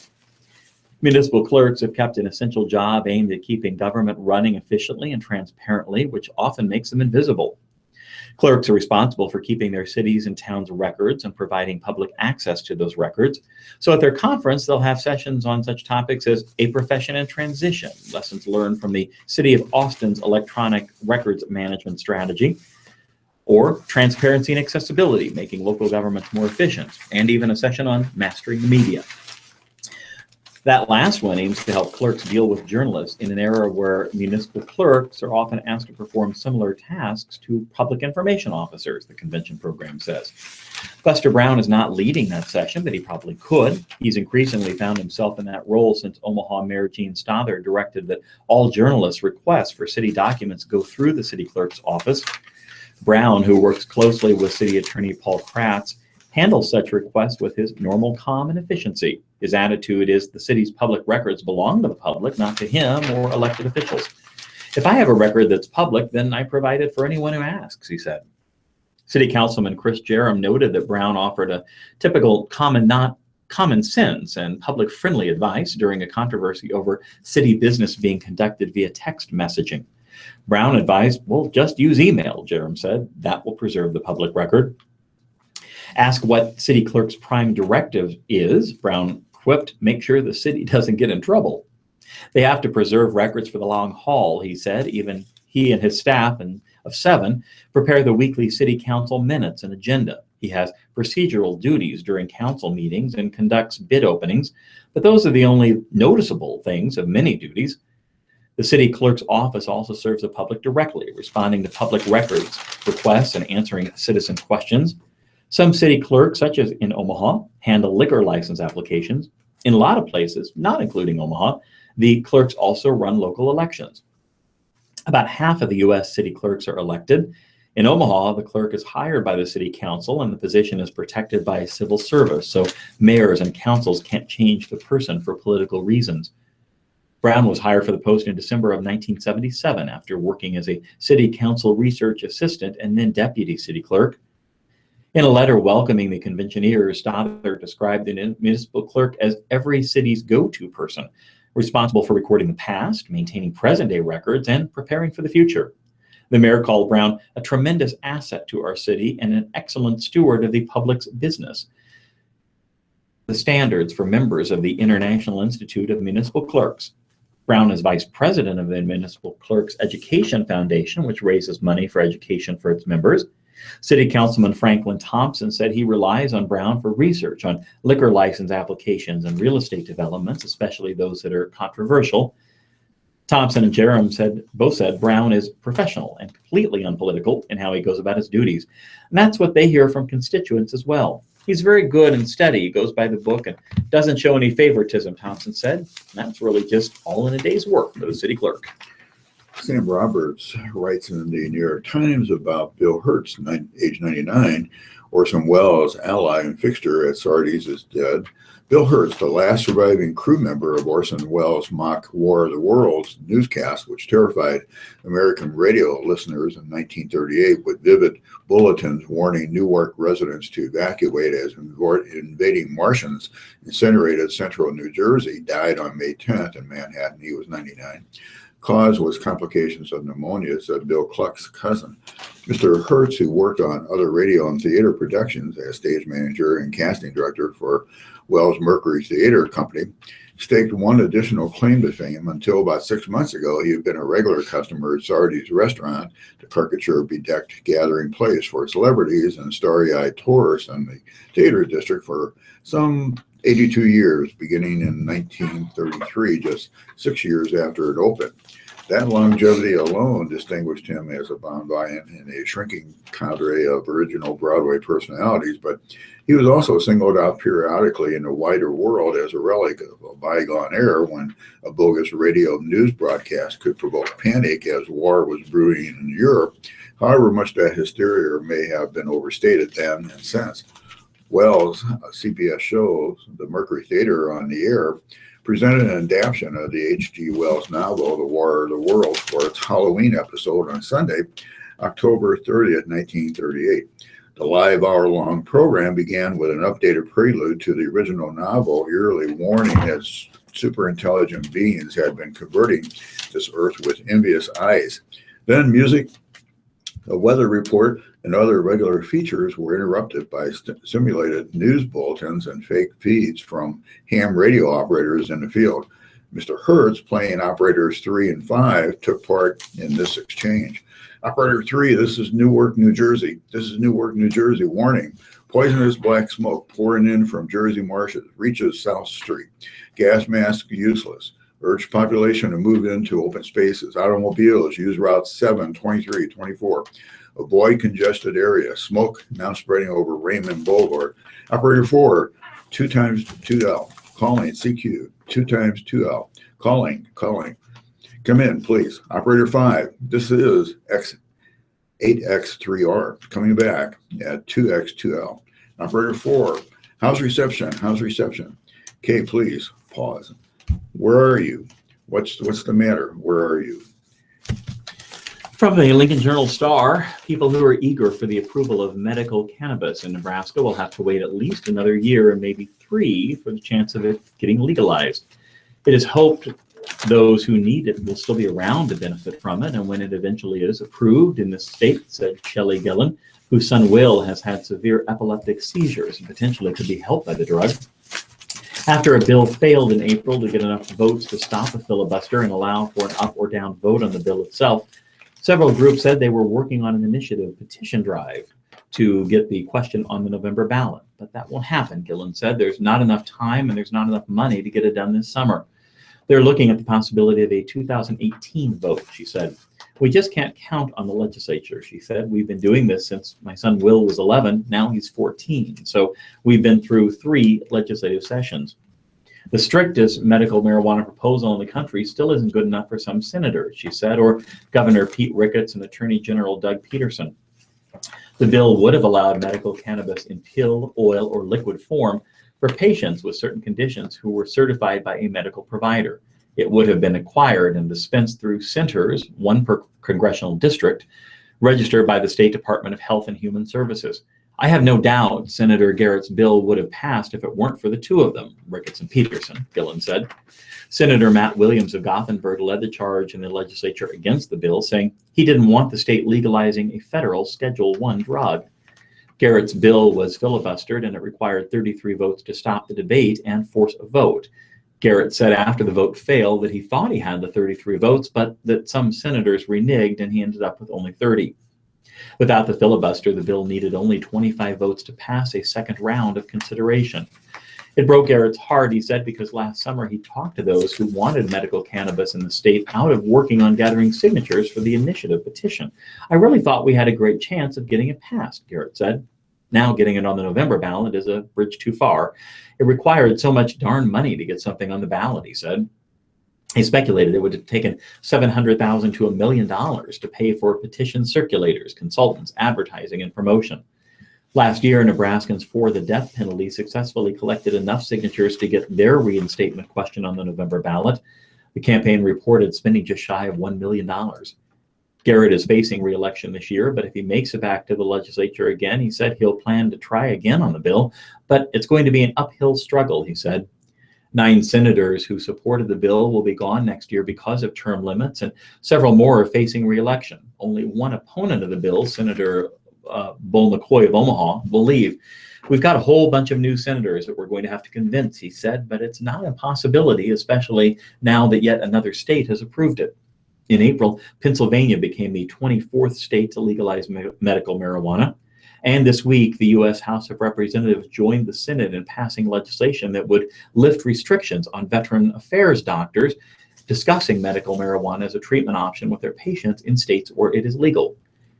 Municipal clerks have kept an essential job aimed at keeping government running efficiently and transparently, which often makes them invisible. Clerks are responsible for keeping their cities and towns' records and providing public access to those records. So at their conference, they'll have sessions on such topics as a profession in transition, lessons learned from the City of Austin's electronic records management strategy, or transparency and accessibility, making local governments more efficient, and even a session on mastering the media. That last one aims to help clerks deal with journalists in an era where municipal clerks are often asked to perform similar tasks to public information officers, the convention program says. Buster Brown is not leading that session, but he probably could. He's increasingly found himself in that role since Omaha Mayor Gene Stother directed that all journalists' requests for city documents go through the city clerk's office. Brown, who works closely with City Attorney Paul Kratz, handles such requests with his normal calm and efficiency. His attitude is the city's public records belong to the public, not to him or elected officials. "If I have a record that's public, then I provide it for anyone who asks," he said. City Councilman Chris Jerem noted that Brown offered a typical common sense and public-friendly advice during a controversy over city business being conducted via text messaging. Brown advised, "Well, just use email," Jerem said. "That will preserve the public record." Asked what city clerk's prime directive is, Brown quipped, "Make sure the city doesn't get in trouble." They have to preserve records for the long haul, he said. Even he and his staff of 7 prepare the weekly city council minutes and agenda. He has procedural duties during council meetings and conducts bid openings, but those are the only noticeable things of many duties. The city clerk's office also serves the public directly, responding to public records requests and answering citizen questions. Some city clerks, such as in Omaha, handle liquor license applications. In a lot of places, not including Omaha, the clerks also run local elections. About half of the U.S. city clerks are elected. In Omaha, the clerk is hired by the city council and the position is protected by civil service, so mayors and councils can't change the person for political reasons. Brown was hired for the post in December of 1977 after working as a city council research assistant and then deputy city clerk. In a letter welcoming the conventioneers, Stothert described the municipal clerk as every city's go-to person, responsible for recording the past, maintaining present-day records, and preparing for the future. The mayor called Brown a tremendous asset to our city and an excellent steward of the public's business. The standards for members of the International Institute of Municipal Clerks. Brown is vice president of the Municipal Clerks Education Foundation, which raises money for education for its members. City Councilman Franklin Thompson said he relies on Brown for research on liquor license applications and real estate developments, especially those that are controversial. Thompson and Jerem both said Brown is professional and completely unpolitical in how he goes about his duties. And that's what they hear from constituents as well. He's very good and steady. He goes by the book and doesn't show any favoritism, Thompson said. And that's really just all in a day's work for the city clerk. Sam Roberts writes in the New York Times about Bill Hertz, age 99. Orson Welles' ally and fixture at Sardi's is dead. Bill Hertz, the last surviving crew member of Orson Welles' mock War of the Worlds newscast, which terrified American radio listeners in 1938 with vivid bulletins warning Newark residents to evacuate as invading Martians incinerated central New Jersey, died on May 10th in Manhattan. He was 99. Cause was complications of pneumonia, said Bill Cluck's cousin. Mr. Hertz, who worked on other radio and theater productions as stage manager and casting director for Wells Mercury Theater Company, staked one additional claim to fame until about 6 months ago. He had been a regular customer at Sardi's restaurant, the caricature-bedecked gathering place for celebrities and starry-eyed tourists in the theater district for some 82 years, beginning in 1933, just 6 years after it opened. That longevity alone distinguished him as a bon vivant in a shrinking cadre of original Broadway personalities, but he was also singled out periodically in the wider world as a relic of a bygone era when a bogus radio news broadcast could provoke panic as war was brewing in Europe. However much that hysteria may have been overstated then and since. Wells, CBS show, the Mercury Theater on the Air, presented an adaptation of the H.G. Wells novel, The War of the Worlds, for its Halloween episode on Sunday, October 30th, 1938. The live hour-long program began with an updated prelude to the original novel, eerily warning that superintelligent beings had been converting this earth with envious eyes. Then music, a weather report, and other regular features were interrupted by simulated news bulletins and fake feeds from ham radio operators in the field. Mr. Hertz, playing operators 3 and 5, took part in this exchange. Operator 3, this is Newark, New Jersey. This is Newark, New Jersey. Warning, poisonous black smoke pouring in from Jersey marshes, reaches South Street. Gas mask useless. Urge population to move into open spaces. Automobiles use routes 7, 23, 24. Avoid congested area. Smoke now spreading over Raymond Boulevard. Operator 4, 2 times 2L. Calling CQ, 2 times 2L. Calling. Come in, please. Operator 5, this is X8X3R. Coming back at 2X2L. Operator 4, how's reception? Okay, please, pause. Where are you? What's the matter? Where are you? From the Lincoln Journal-Star, people who are eager for the approval of medical cannabis in Nebraska will have to wait at least another year and maybe 3 for the chance of it getting legalized. It is hoped those who need it will still be around to benefit from it, and when it eventually is approved in the state, said Shelley Gillen, whose son Will has had severe epileptic seizures and potentially could be helped by the drug. After a bill failed in April to get enough votes to stop a filibuster and allow for an up or down vote on the bill itself, several groups said they were working on an initiative petition drive to get the question on the November ballot. But that won't happen, Gillen said. There's not enough time and there's not enough money to get it done this summer. They're looking at the possibility of a 2018 vote, she said. We just can't count on the legislature, she said. We've been doing this since my son Will was 11. Now he's 14. So we've been through 3 legislative sessions. The strictest medical marijuana proposal in the country still isn't good enough for some senators, she said, or Governor Pete Ricketts and Attorney General Doug Peterson. The bill would have allowed medical cannabis in pill, oil, or liquid form for patients with certain conditions who were certified by a medical provider. It would have been acquired and dispensed through centers, one per congressional district, registered by the State Department of Health and Human Services. I have no doubt Senator Garrett's bill would have passed if it weren't for the two of them, Ricketts and Peterson, Gillen said. Senator Matt Williams of Gothenburg led the charge in the legislature against the bill, saying he didn't want the state legalizing a federal Schedule I drug. Garrett's bill was filibustered, and it required 33 votes to stop the debate and force a vote. Garrett said after the vote failed that he thought he had the 33 votes, but that some senators reneged and he ended up with only 30. Without the filibuster, the bill needed only 25 votes to pass a second round of consideration. It broke Garrett's heart, he said, because last summer he talked to those who wanted medical cannabis in the state out of working on gathering signatures for the initiative petition. I really thought we had a great chance of getting it passed, Garrett said. Now getting it on the November ballot is a bridge too far. It required so much darn money to get something on the ballot, he said. He speculated it would have taken $700,000 to $1 million to pay for petition circulators, consultants, advertising, and promotion. Last year, Nebraskans for the death penalty successfully collected enough signatures to get their reinstatement question on the November ballot. The campaign reported spending just shy of $1 million. Garrett is facing re-election this year, but if he makes it back to the legislature again, he said he'll plan to try again on the bill, but it's going to be an uphill struggle, he said. 9 senators who supported the bill will be gone next year because of term limits, and several more are facing re-election. Only one opponent of the bill, Senator Bull McCoy of Omaha, will leave. We've got a whole bunch of new senators that we're going to have to convince, he said, but it's not a possibility, especially now that yet another state has approved it. In April, Pennsylvania became the 24th state to legalize medical marijuana. And this week, the U.S. House of Representatives joined the Senate in passing legislation that would lift restrictions on Veteran Affairs doctors discussing medical marijuana as a treatment option with their patients in states where it is legal.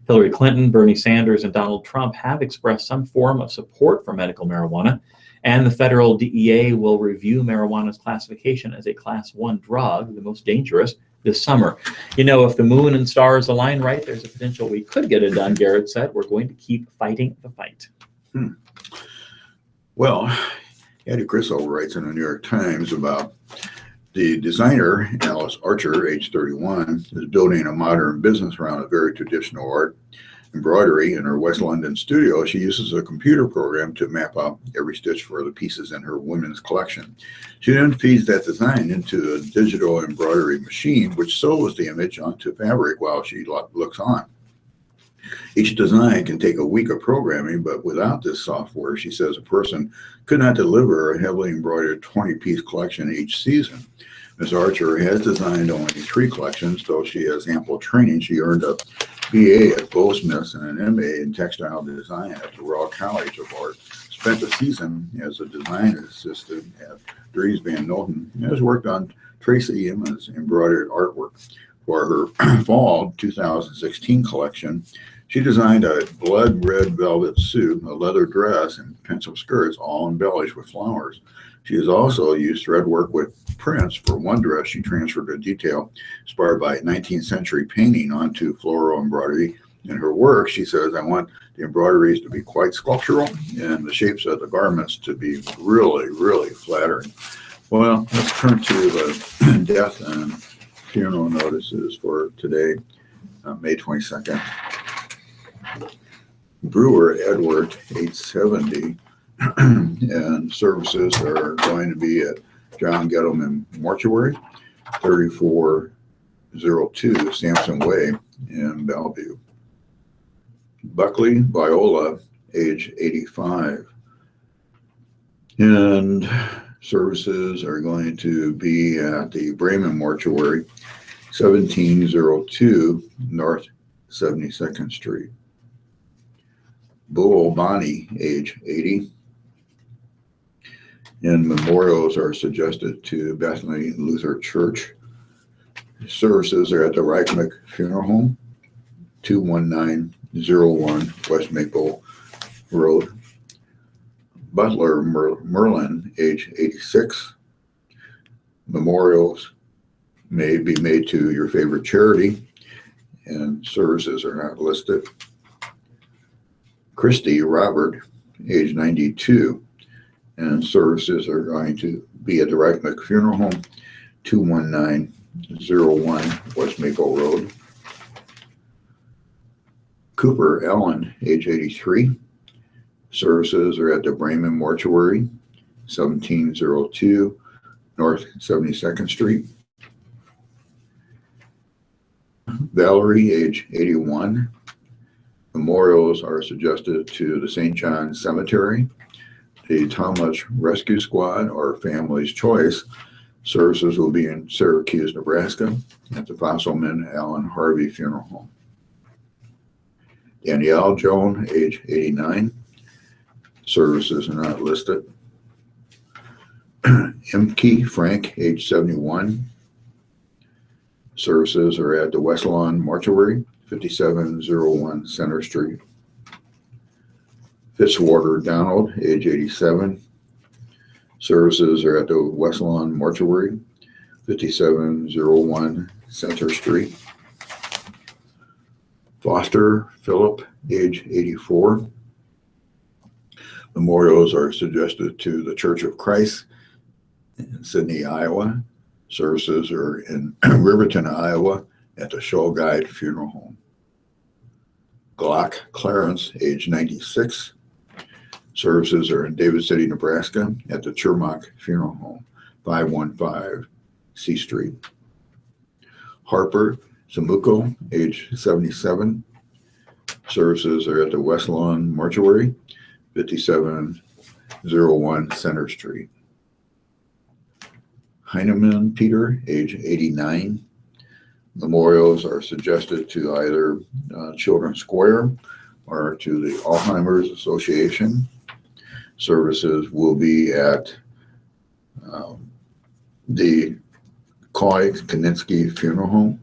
Hillary Clinton, Bernie Sanders, and Donald Trump have expressed some form of support for medical marijuana, and the federal DEA will review marijuana's classification as a Class 1 drug, the most dangerous, this summer. You know, if the moon and stars align right, there's a potential we could get it done, Garrett said. We're going to keep fighting the fight. Well, Eddie Crisell writes in the New York Times about the designer, Alice Archer, age 31, is building a modern business around a very traditional art. Embroidery in her West London studio. She uses a computer program to map out every stitch for the pieces in her women's collection. She then feeds that design into a digital embroidery machine, which sews the image onto fabric while she looks on. Each design can take a week of programming, but without this software, she says a person could not deliver a heavily embroidered 20-piece collection each season. Ms. Archer has designed only 3 collections, though she has ample training. She earned a BA at Goldsmiths and an MA in textile design at the Royal College of Art. Spent a season as a design assistant at Dries Van Noten and has worked on Tracy Emin's embroidered artwork. For her fall 2016 collection, she designed a blood red velvet suit, a leather dress, and pencil skirts, all embellished with flowers. She has also used thread work with prints. For one dress, she transferred a detail inspired by 19th century painting onto floral embroidery. In her work, she says, I want the embroideries to be quite sculptural and the shapes of the garments to be really, really flattering. Well, let's turn to the death and funeral notices for today, May 22nd. Brewer Edward, age 70, and services are going to be at John Gettleman Mortuary, 3402 Sampson Way in Bellevue. Buckley Viola, age 85, and services are going to be at the Bremen Mortuary, 1702 North 72nd Street. Bull Bonnie, age 80, and memorials are suggested to Bethany Lutheran Church. Services are at the Reichmick Funeral Home, 21901 West Maple Road. Butler Merlin, age 86. Memorials may be made to your favorite charity, and services are not listed. Christy Robert, age 92, and services are going to be at the Reichmick Funeral Home, 21901 West Maple Road. Cooper Ellen, age 83, services are at the Bremen Mortuary, 1702 North 72nd Street. Valerie, age 81, memorials are suggested to the St. John Cemetery, the Talmadge Rescue Squad, or Family's Choice. Services will be in Syracuse, Nebraska, at the Fossilman Allen Harvey Funeral Home. Danielle Joan, age 89. Services are not listed. Imke Frank, age 71. Services are at the West Lawn Mortuary, 5701 Center Street. Fitzwater Donald, age 87. Services are at the West Lawn Mortuary, 5701 Center Street. Foster Philip, age 84. Memorials are suggested to the Church of Christ in Sidney, Iowa. Services are in Riverton, Iowa, at the Show Guide Funeral Home. Glock Clarence, age 96. Services are in David City, Nebraska, at the Chermock Funeral Home, 515 C Street. Harper Samuko, age 77. Services are at the West Lawn Mortuary, 5701 Center Street. Heineman Peter, age 89. Memorials are suggested to either Children's Square or to the Alzheimer's Association. Services will be at the Coy Kaninsky Funeral Home,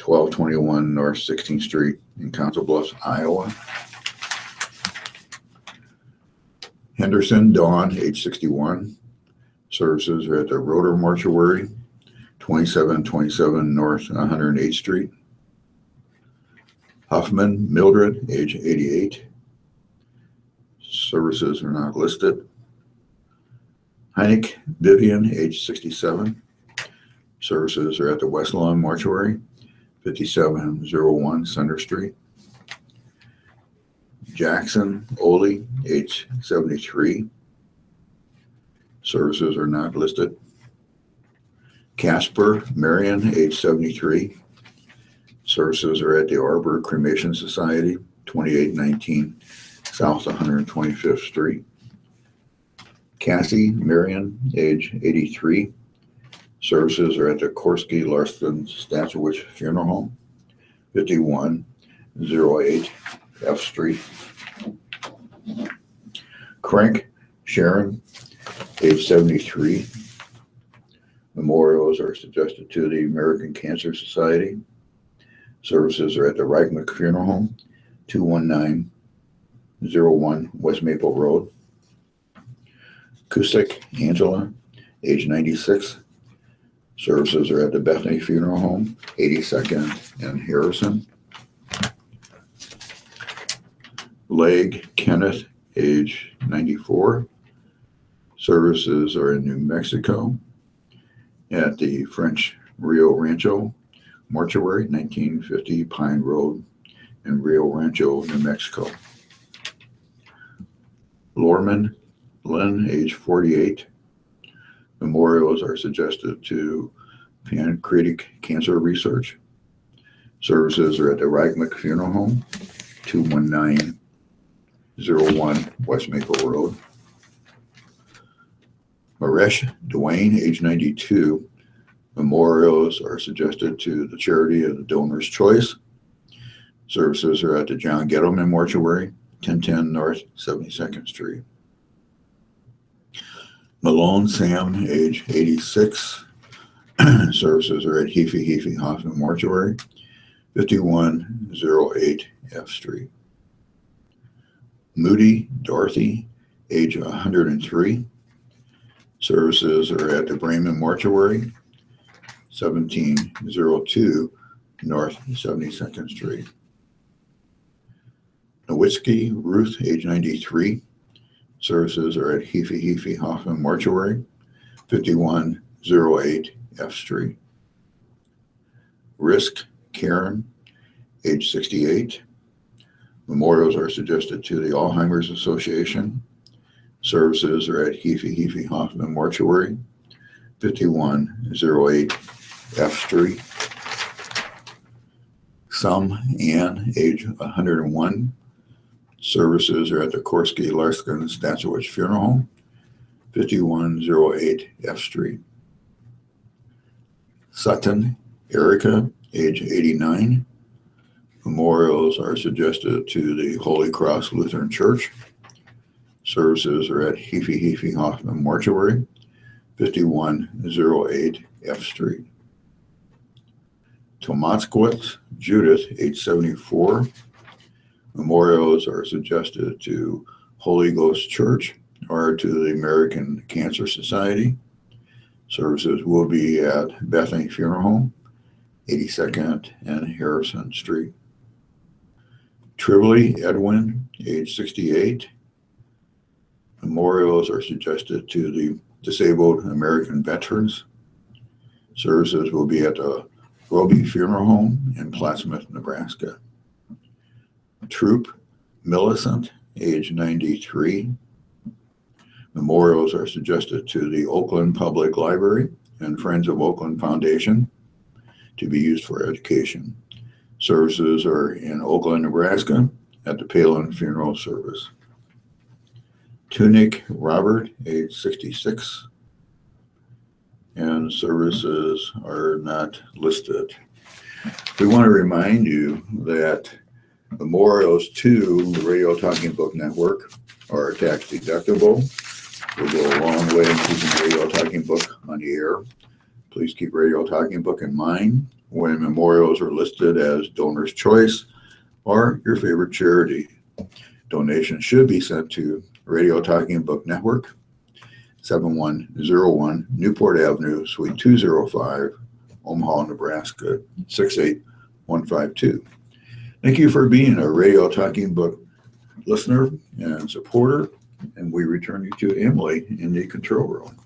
1221 North 16th Street in Council Bluffs, Iowa. Henderson Dawn, age 61. Services are at the Rotor Mortuary, 2727 North 108th Street. Huffman Mildred, age 88. Services are not listed. Heineck Vivian, age 67. Services are at the West Lawn Mortuary, 5701 Center Street. Jackson Ole, age 73. Services are not listed. Casper Marion, age 73. Services are at the Arbor Cremation Society, 2819 South 125th Street. Cassie Marion, age 83. Services are at the Korsky Larson Statowich Funeral Home, 5108 F Street. Crank Sharon, age 73. Memorials are suggested to the American Cancer Society. Services are at the Reichmick Funeral Home, 21901 West Maple Road. Kusick Angela, age 96. Services are at the Bethany Funeral Home, 82nd and Harrison. Legg Kenneth, age 94. Services are in New Mexico at the French Rio Rancho Mortuary, 1950 Pine Road in Rio Rancho, New Mexico. Lorman Lynn, age 48. Memorials are suggested to Pancreatic Cancer Research. Services are at the Reichmick Funeral Home, 21901 West Maple Road. Maresh Dwayne, age 92. Memorials are suggested to the Charity of the Donor's Choice. Services are at the John Gettleman Mortuary, 1010 North 72nd Street. Malone Sam, age 86. Services are at Heafy Hoffman Mortuary, 5108 F Street. Moody Dorothy, age 103. Services are at the Bremen Mortuary, 1702 North 72nd Street. Nowitzki Ruth, age 93. Services are at Hefe Hoffman Mortuary, 5108 F Street. Risk Karen, age 68. Memorials are suggested to the Alzheimer's Association. Services are at Hefe Hoffman Mortuary, 5108 F Street. Ann, age 101. Services are at the Korsky Larskin Statowich Funeral Home, 5108 F Street. Sutton Erica, age 89. Memorials are suggested to the Holy Cross Lutheran Church. Services are at Hefe Hoffman Mortuary, 5108 F Street. Tomatskowitz Judith, age 74. Memorials are suggested to Holy Ghost Church or to the American Cancer Society. Services will be at Bethany Funeral Home, 82nd and Harrison Street. Trively Edwin, age 68. Memorials are suggested to the disabled American veterans. Services will be at the Roby Funeral Home in Plattsmouth, Nebraska. Troop Millicent, age 93. Memorials are suggested to the Oakland Public Library and Friends of Oakland Foundation to be used for education. Services are in Oakland, Nebraska at the Palin Funeral Service. Tunick Robert, age 66. And services are not listed. We want to remind you that memorials to the Radio Talking Book Network are tax deductible. Will go a long way in keeping Radio Talking Book on the air. Please keep Radio Talking Book in mind when memorials are listed as donor's choice or your favorite charity. Donations should be sent to Radio Talking Book Network, 7101 Newport Avenue, Suite 205, Omaha, Nebraska, 68152. Thank you for being a Radio Talking Book listener and supporter, and we return you to Emily in the control room.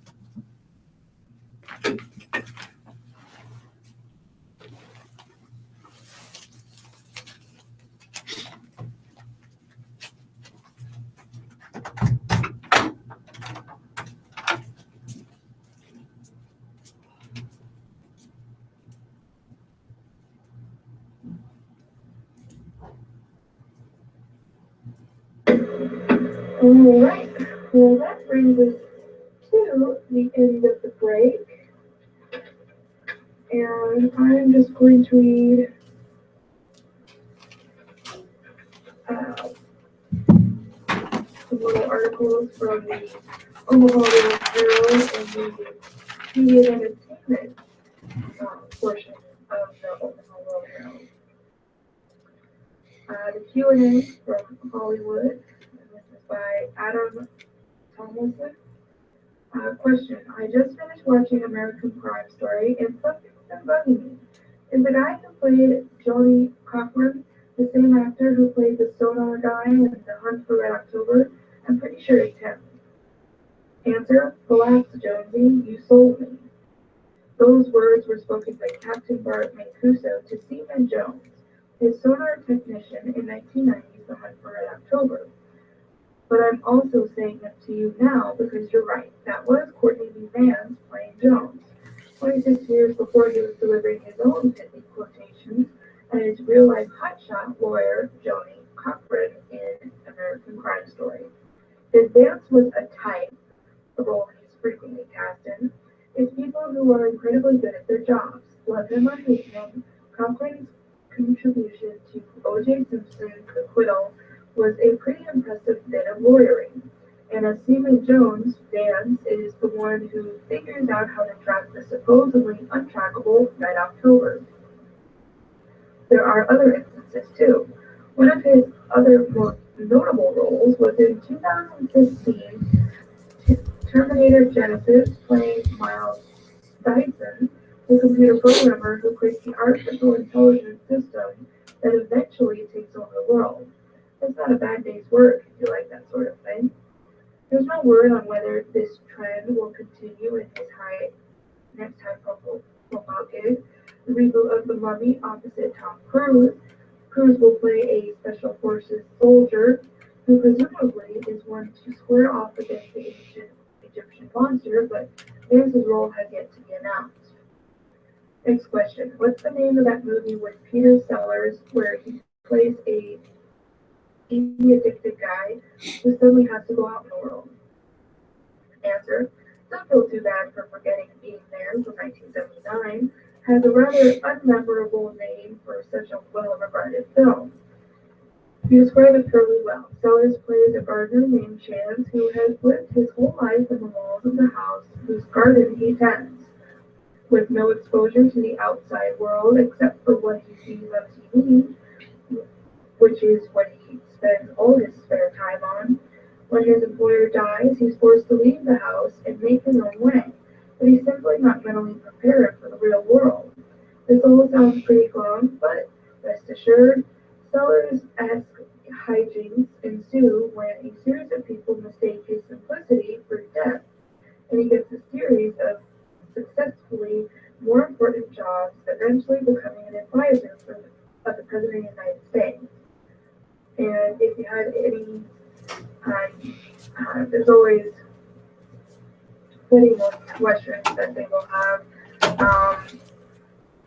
All right. Well, that brings us to the end of the break. And I'm just going to read some little articles from the Omaha World Herald and the media and entertainment portion of the Omaha World Herald. The Q&A from Hollywood. This is by Adam Tomlinson. Question. I just finished watching American Crime Story and something's been bugging me. Is the guy who played Johnny Cochran the same actor who played the sonar guy in The Hunt for Red October? I'm pretty sure it's him. Answer. Relax, Jonesy. You sold me. Those words were spoken by Captain Bart Mancuso to Seaman Jones, his sonar technician in 1990's The Hunt for Red October. But I'm also saying that to you now because you're right. That was Courtney B. Vance playing Jones, 26 years before he was delivering his own pithy quotations as real-life hotshot lawyer Johnny Cochran in American Crime Story. If Vance was a type, the role he's frequently cast in, it's people who are incredibly good at their jobs. Love him or hate him, Cochran's contribution to O.J. Simpson's acquittal was a pretty impressive bit of lawyering. And as Seaman Jones, Vance is the one who figures out how to track the supposedly untrackable Red October. There are other instances too. One of his other more notable roles was in 2015 Terminator Genesis, playing Miles Dyson, the computer programmer who creates the artificial intelligence system that eventually takes over the world. It's not a bad day's work if you like that sort of thing. There's no word on whether this trend will continue in his next high-profile gig, the reboot of The Mummy opposite Tom Cruise. Cruise will play a special forces soldier who presumably is one to square off against the ancient Egyptian monster, but Vance' role has yet to be announced. Next question. What's the name of that movie with Peter Sellers where he plays a TV addicted guy who suddenly has to go out in the world? Answer. Don't feel too bad for forgetting Being There from 1979 has a rather unmemorable name for such a well-regarded film. You describe it fairly well. Sellers plays a gardener named Chance who has lived his whole life in the walls of the house whose garden he tends, with no exposure to the outside world except for what he sees on TV, which is what he spends all his spare time on. When his employer dies, he's forced to leave the house and make his own way, but he's simply not mentally prepared for the real world. This all sounds pretty glum, but rest assured, Sellers-esque hijinks ensue when a series of people mistake his simplicity for depth, and he gets a series of successfully more important jobs, eventually becoming an advisor of the President of the United States. And if you had any, there's always plenty more questions that they will have.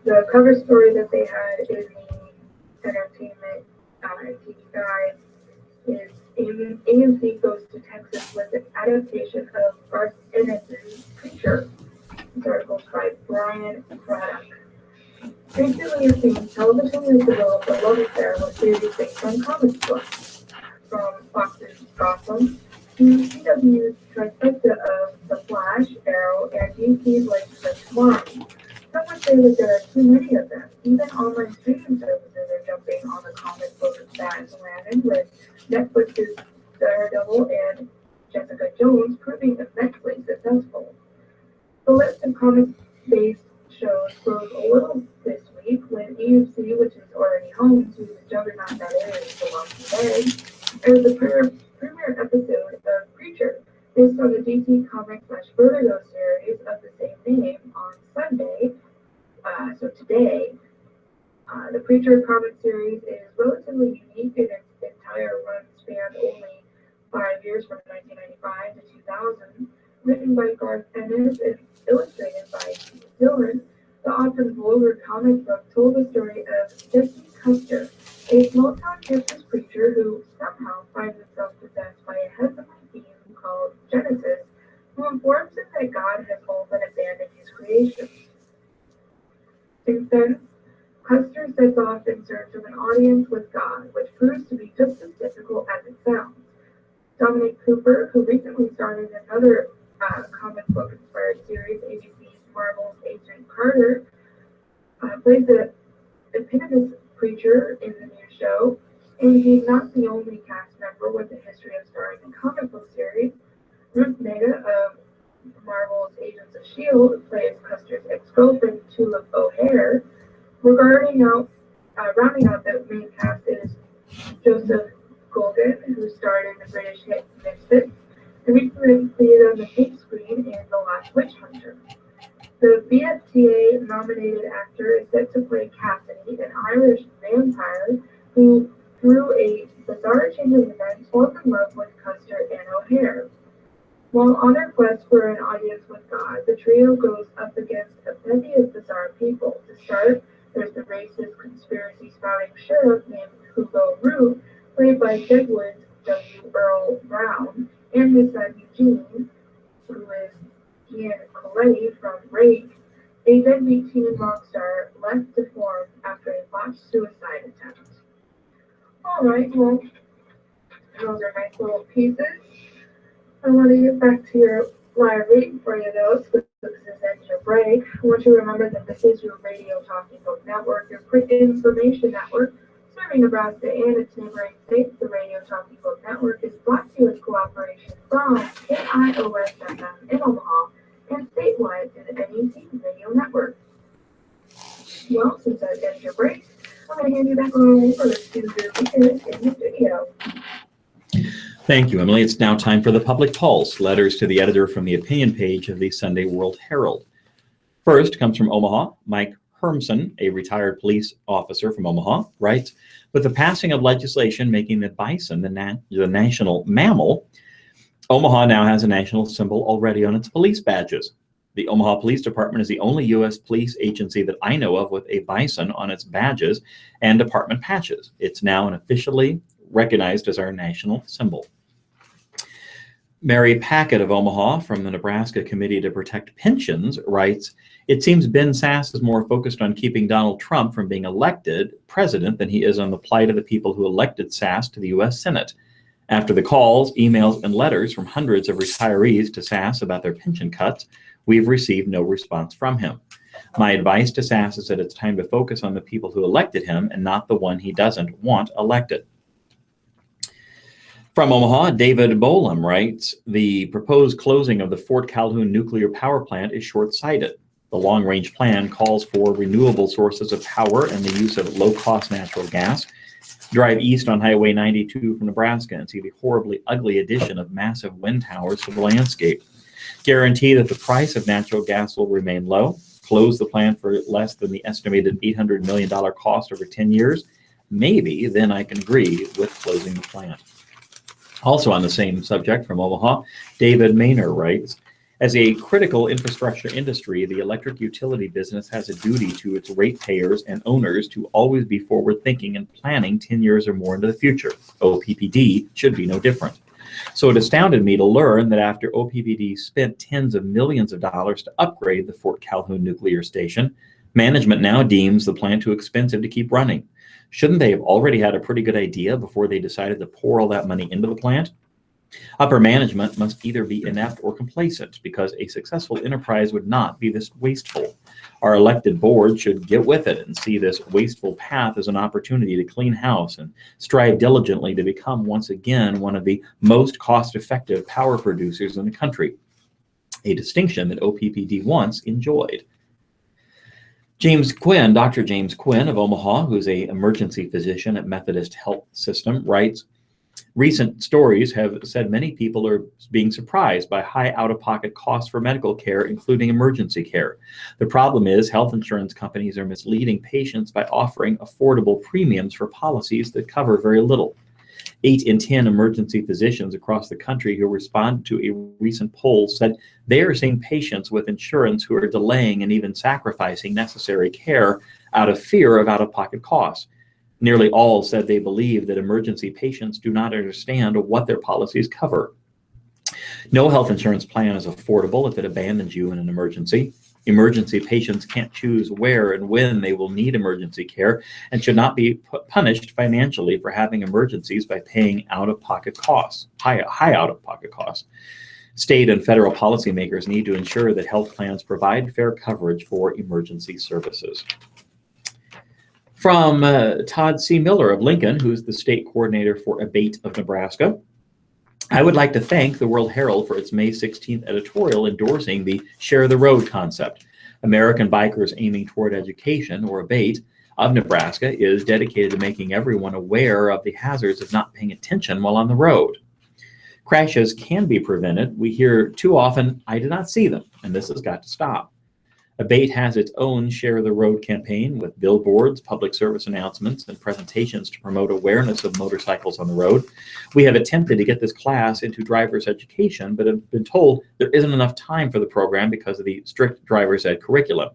The cover story that they had in the entertainment TV guide is AMC Goes to Texas with an adaptation of Garth Ennis's Preacher. This article is by Brian Craddock. Recently, it seems television has developed a love affair with series based on comic books, from Fox's Gotham to CW's trifecta of The Flash, Arrow, and DC's Legends of Tomorrow. Some would say that there are too many of them. Even online streaming services are jumping on the comic book bandwagon, with Netflix's Daredevil and Jessica Jones proving immensely successful. The list of comic-based shows grows a little this week when AMC, which is already home to the juggernaut that is The Walking Dead, airs the premiere episode of Preacher, based on the DC Comics/Vertigo series of the same name on Sunday. So today, the Preacher comic series is relatively unique in its entire run spanned only 5 years from 1995 to 2000. Written by Garth Ennis and illustrated by Steve Dillon, the often vulgar comic book told the story of Jesse Custer, a small-town Texas preacher who somehow finds himself possessed by a heavenly being called Genesis, who informs him that God has all but abandoned his creation. Instead, Custer sets off in search of an audience with God, which proves to be just as difficult as it sounds. Dominic Cooper, who recently starred in another comic book-inspired series, ABC's Marvel's Agent Carter, plays the eponymous preacher in the new show, and he's not the only cast member with a history of starring in comic book series. Ruth Negga of Marvel's Agents of S.H.I.E.L.D. plays Custer's ex-girlfriend, Tulip O'Hare. Rounding out the main cast is Joseph Golden, who starred in the British hit Misfits, and recently appeared on the big screen in The Last Witch Hunter. The BFTA-nominated actor is set to play Cassidy, an Irish vampire who, through a bizarre change of events, falls in love with Custer and O'Hare. While on their quest for an audience with God, the trio goes up against a bevy of bizarre people. To start, there's the racist, conspiracy-spouting sheriff named Hugo Root, played by Deadwood's W. Earl Brown, and his son Eugene, who is Ian Coletti from Rake, a deadbeat teen rock star left deformed after a botched suicide attempt. Alright, well, those are nice little pieces. I want to get back to your live reading for you, though, so this is your break. I want you to remember that this is your Radio Talking Book Network, your quick information network, serving Nebraska and its neighboring states. The Radio Talking Book Network is brought to you in cooperation from KIOS-FM in Omaha and statewide through the NEC Radio Network. Well, since I've got your break, I'm going to hand you back on over to the leaders in the studio. Thank you, Emily. It's now time for the Public Pulse, letters to the editor from the opinion page of the Sunday World Herald. First comes from Omaha. Mike Hermson, a retired police officer from Omaha, writes, with the passing of legislation making the bison the national mammal, Omaha now has a national symbol already on its police badges. The Omaha Police Department is the only U.S. police agency that I know of with a bison on its badges and department patches. It's now officially recognized as our national symbol. Mary Packett of Omaha from the Nebraska Committee to Protect Pensions writes, it seems Ben Sasse is more focused on keeping Donald Trump from being elected president than he is on the plight of the people who elected Sasse to the U.S. Senate. After the calls, emails, and letters from hundreds of retirees to Sasse about their pension cuts, we've received no response from him. My advice to Sasse is that it's time to focus on the people who elected him and not the one he doesn't want elected. From Omaha, David Bolam writes, the proposed closing of the Fort Calhoun nuclear power plant is short-sighted. The long-range plan calls for renewable sources of power and the use of low-cost natural gas. Drive east on Highway 92 from Nebraska and see the horribly ugly addition of massive wind towers to the landscape. Guarantee that the price of natural gas will remain low. Close the plant for less than the estimated $800 million cost over 10 years. Maybe then I can agree with closing the plant. Also on the same subject from Omaha, David Maynor writes, as a critical infrastructure industry, the electric utility business has a duty to its ratepayers and owners to always be forward-thinking and planning 10 years or more into the future. OPPD should be no different. So it astounded me to learn that after OPPD spent tens of millions of dollars to upgrade the Fort Calhoun nuclear station, management now deems the plant too expensive to keep running. Shouldn't they have already had a pretty good idea before they decided to pour all that money into the plant? Upper management must either be inept or complacent, because a successful enterprise would not be this wasteful. Our elected board should get with it and see this wasteful path as an opportunity to clean house and strive diligently to become once again one of the most cost-effective power producers in the country, a distinction that OPPD once enjoyed. James Quinn, Dr. James Quinn of Omaha, who's an emergency physician at Methodist Health System, writes, recent stories have said many people are being surprised by high out-of-pocket costs for medical care, including emergency care. The problem is health insurance companies are misleading patients by offering affordable premiums for policies that cover very little. 8 in 10 emergency physicians across the country who responded to a recent poll said they are seeing patients with insurance who are delaying and even sacrificing necessary care out of fear of out-of-pocket costs. Nearly all said they believe that emergency patients do not understand what their policies cover. No health insurance plan is affordable if it abandons you in an emergency. Emergency patients can't choose where and when they will need emergency care and should not be punished financially for having emergencies by paying out-of-pocket costs, high out-of-pocket costs. State and federal policymakers need to ensure that health plans provide fair coverage for emergency services. From Todd C. Miller of Lincoln, who's the state coordinator for ABATE of Nebraska, I would like to thank the World Herald for its May 16th editorial endorsing the Share the Road concept. American Bikers Aiming Toward Education, or ABATE, of Nebraska is dedicated to making everyone aware of the hazards of not paying attention while on the road. Crashes can be prevented. We hear too often, I did not see them, and this has got to stop. ABATE has its own Share the Road campaign with billboards, public service announcements, and presentations to promote awareness of motorcycles on the road. We have attempted to get this class into driver's education, but have been told there isn't enough time for the program because of the strict driver's ed curriculum.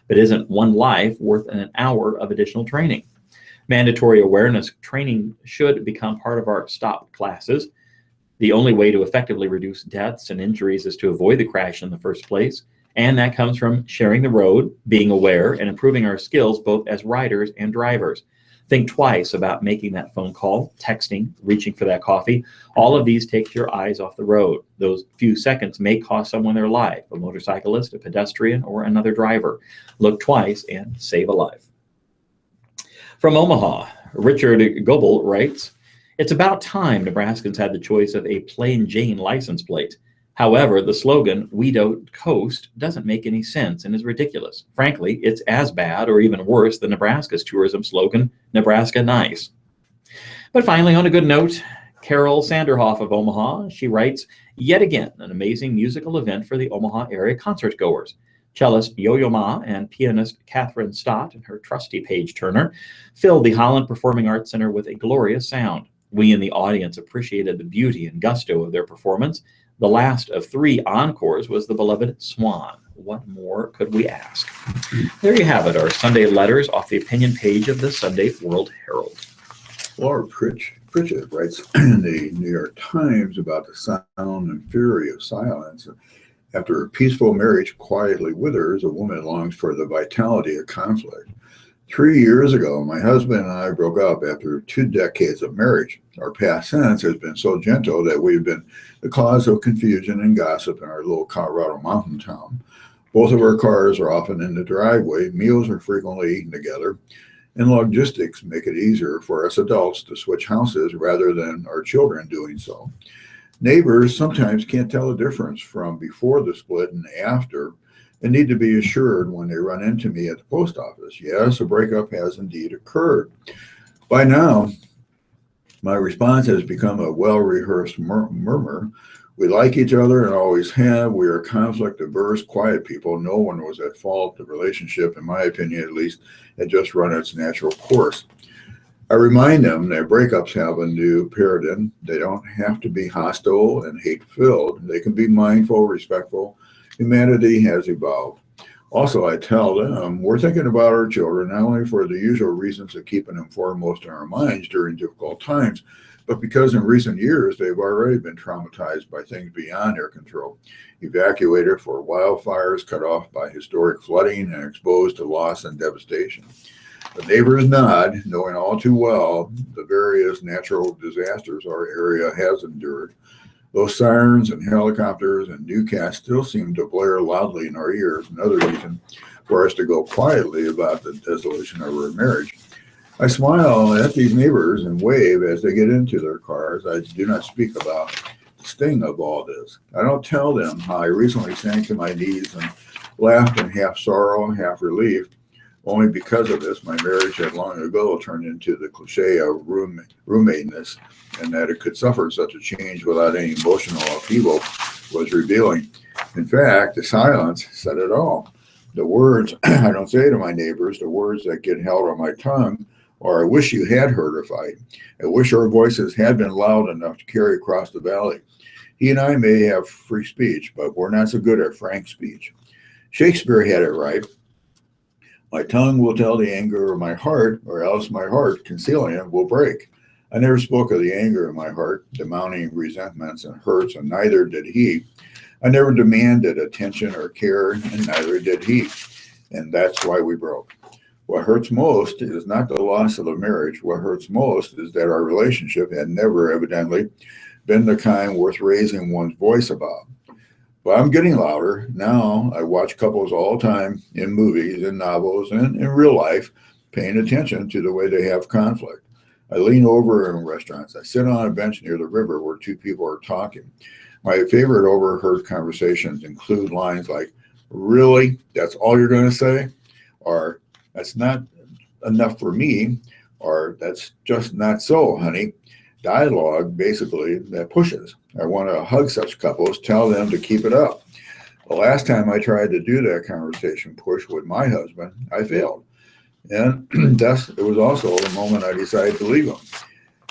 But isn't one life worth an hour of additional training? Mandatory awareness training should become part of our STOP classes. The only way to effectively reduce deaths and injuries is to avoid the crash in the first place. And that comes from sharing the road, being aware, and improving our skills both as riders and drivers. Think twice about making that phone call, texting, reaching for that coffee. All of these take your eyes off the road. Those few seconds may cost someone their life, a motorcyclist, a pedestrian, or another driver. Look twice and save a life. From Omaha, Richard Goebel writes, it's about time Nebraskans had the choice of a plain Jane license plate. However, the slogan, "We don't coast," doesn't make any sense and is ridiculous. Frankly, it's as bad or even worse than Nebraska's tourism slogan, "Nebraska Nice." But finally, on a good note, Carol Sanderhoff of Omaha, she writes, yet again, an amazing musical event for the Omaha area concert goers. Cellist Yo-Yo Ma and pianist Catherine Stott and her trusty Paige Turner filled the Holland Performing Arts Center with a glorious sound. We in the audience appreciated the beauty and gusto of their performance. The last of 3 encores was the beloved Swan. What more could we ask? There you have it, our Sunday letters off the opinion page of the Sunday World Herald. Laura Pritchett writes in the New York Times about the sound and fury of silence. After a peaceful marriage quietly withers, a woman longs for the vitality of conflict. 3 years ago, my husband and I broke up after 2 decades of marriage. Our past tense has been so gentle that we've been the cause of confusion and gossip in our little Colorado mountain town. Both of our cars are often in the driveway, meals are frequently eaten together, and logistics make it easier for us adults to switch houses rather than our children doing so. Neighbors sometimes can't tell the difference from before the split and after, and need to be assured when they run into me at the post office. Yes, a breakup has indeed occurred. By now, my response has become a well-rehearsed murmur. We like each other and always have. We are conflict-averse, quiet people. No one was at fault. The relationship, in my opinion at least, had just run its natural course. I remind them that breakups have a new paradigm. They don't have to be hostile and hate-filled. They can be mindful, respectful. Humanity has evolved. Also, I tell them we're thinking about our children not only for the usual reasons of keeping them foremost in our minds during difficult times, but because in recent years they've already been traumatized by things beyond their control, evacuated for wildfires, cut off by historic flooding, and exposed to loss and devastation. The neighbors nod, knowing all too well the various natural disasters our area has endured. Those sirens and helicopters and newscasts still seem to blare loudly in our ears, another reason for us to go quietly about the dissolution of our marriage. I smile at these neighbors and wave as they get into their cars. I do not speak about the sting of all this. I don't tell them how I recently sank to my knees and laughed in half sorrow and half relief. Only because of this, my marriage had long ago turned into the cliche of roommateness, and that it could suffer such a change without any emotional upheaval was revealing. In fact, the silence said it all. The words I don't say to my neighbors, the words that get held on my tongue, are I wish you had heard a fight. I wish our voices had been loud enough to carry across the valley. He and I may have free speech, but we're not so good at frank speech. Shakespeare had it right. My tongue will tell the anger of my heart, or else my heart, concealing it, will break. I never spoke of the anger in my heart, the mounting resentments and hurts, and neither did he. I never demanded attention or care, and neither did he. And that's why we broke. What hurts most is not the loss of the marriage. What hurts most is that our relationship had never evidently been the kind worth raising one's voice about. But I'm getting louder. Now I watch couples all the time in movies, in novels, and in real life, paying attention to the way they have conflict. I lean over in restaurants. I sit on a bench near the river where 2 people are talking. My favorite overheard conversations include lines like, really? That's all you're going to say? Or, that's not enough for me? Or, that's just not so, honey. Dialogue, basically, that pushes. I want to hug such couples, tell them to keep it up. The last time I tried to do that conversation push with my husband, I failed. And thus, it was also the moment I decided to leave him.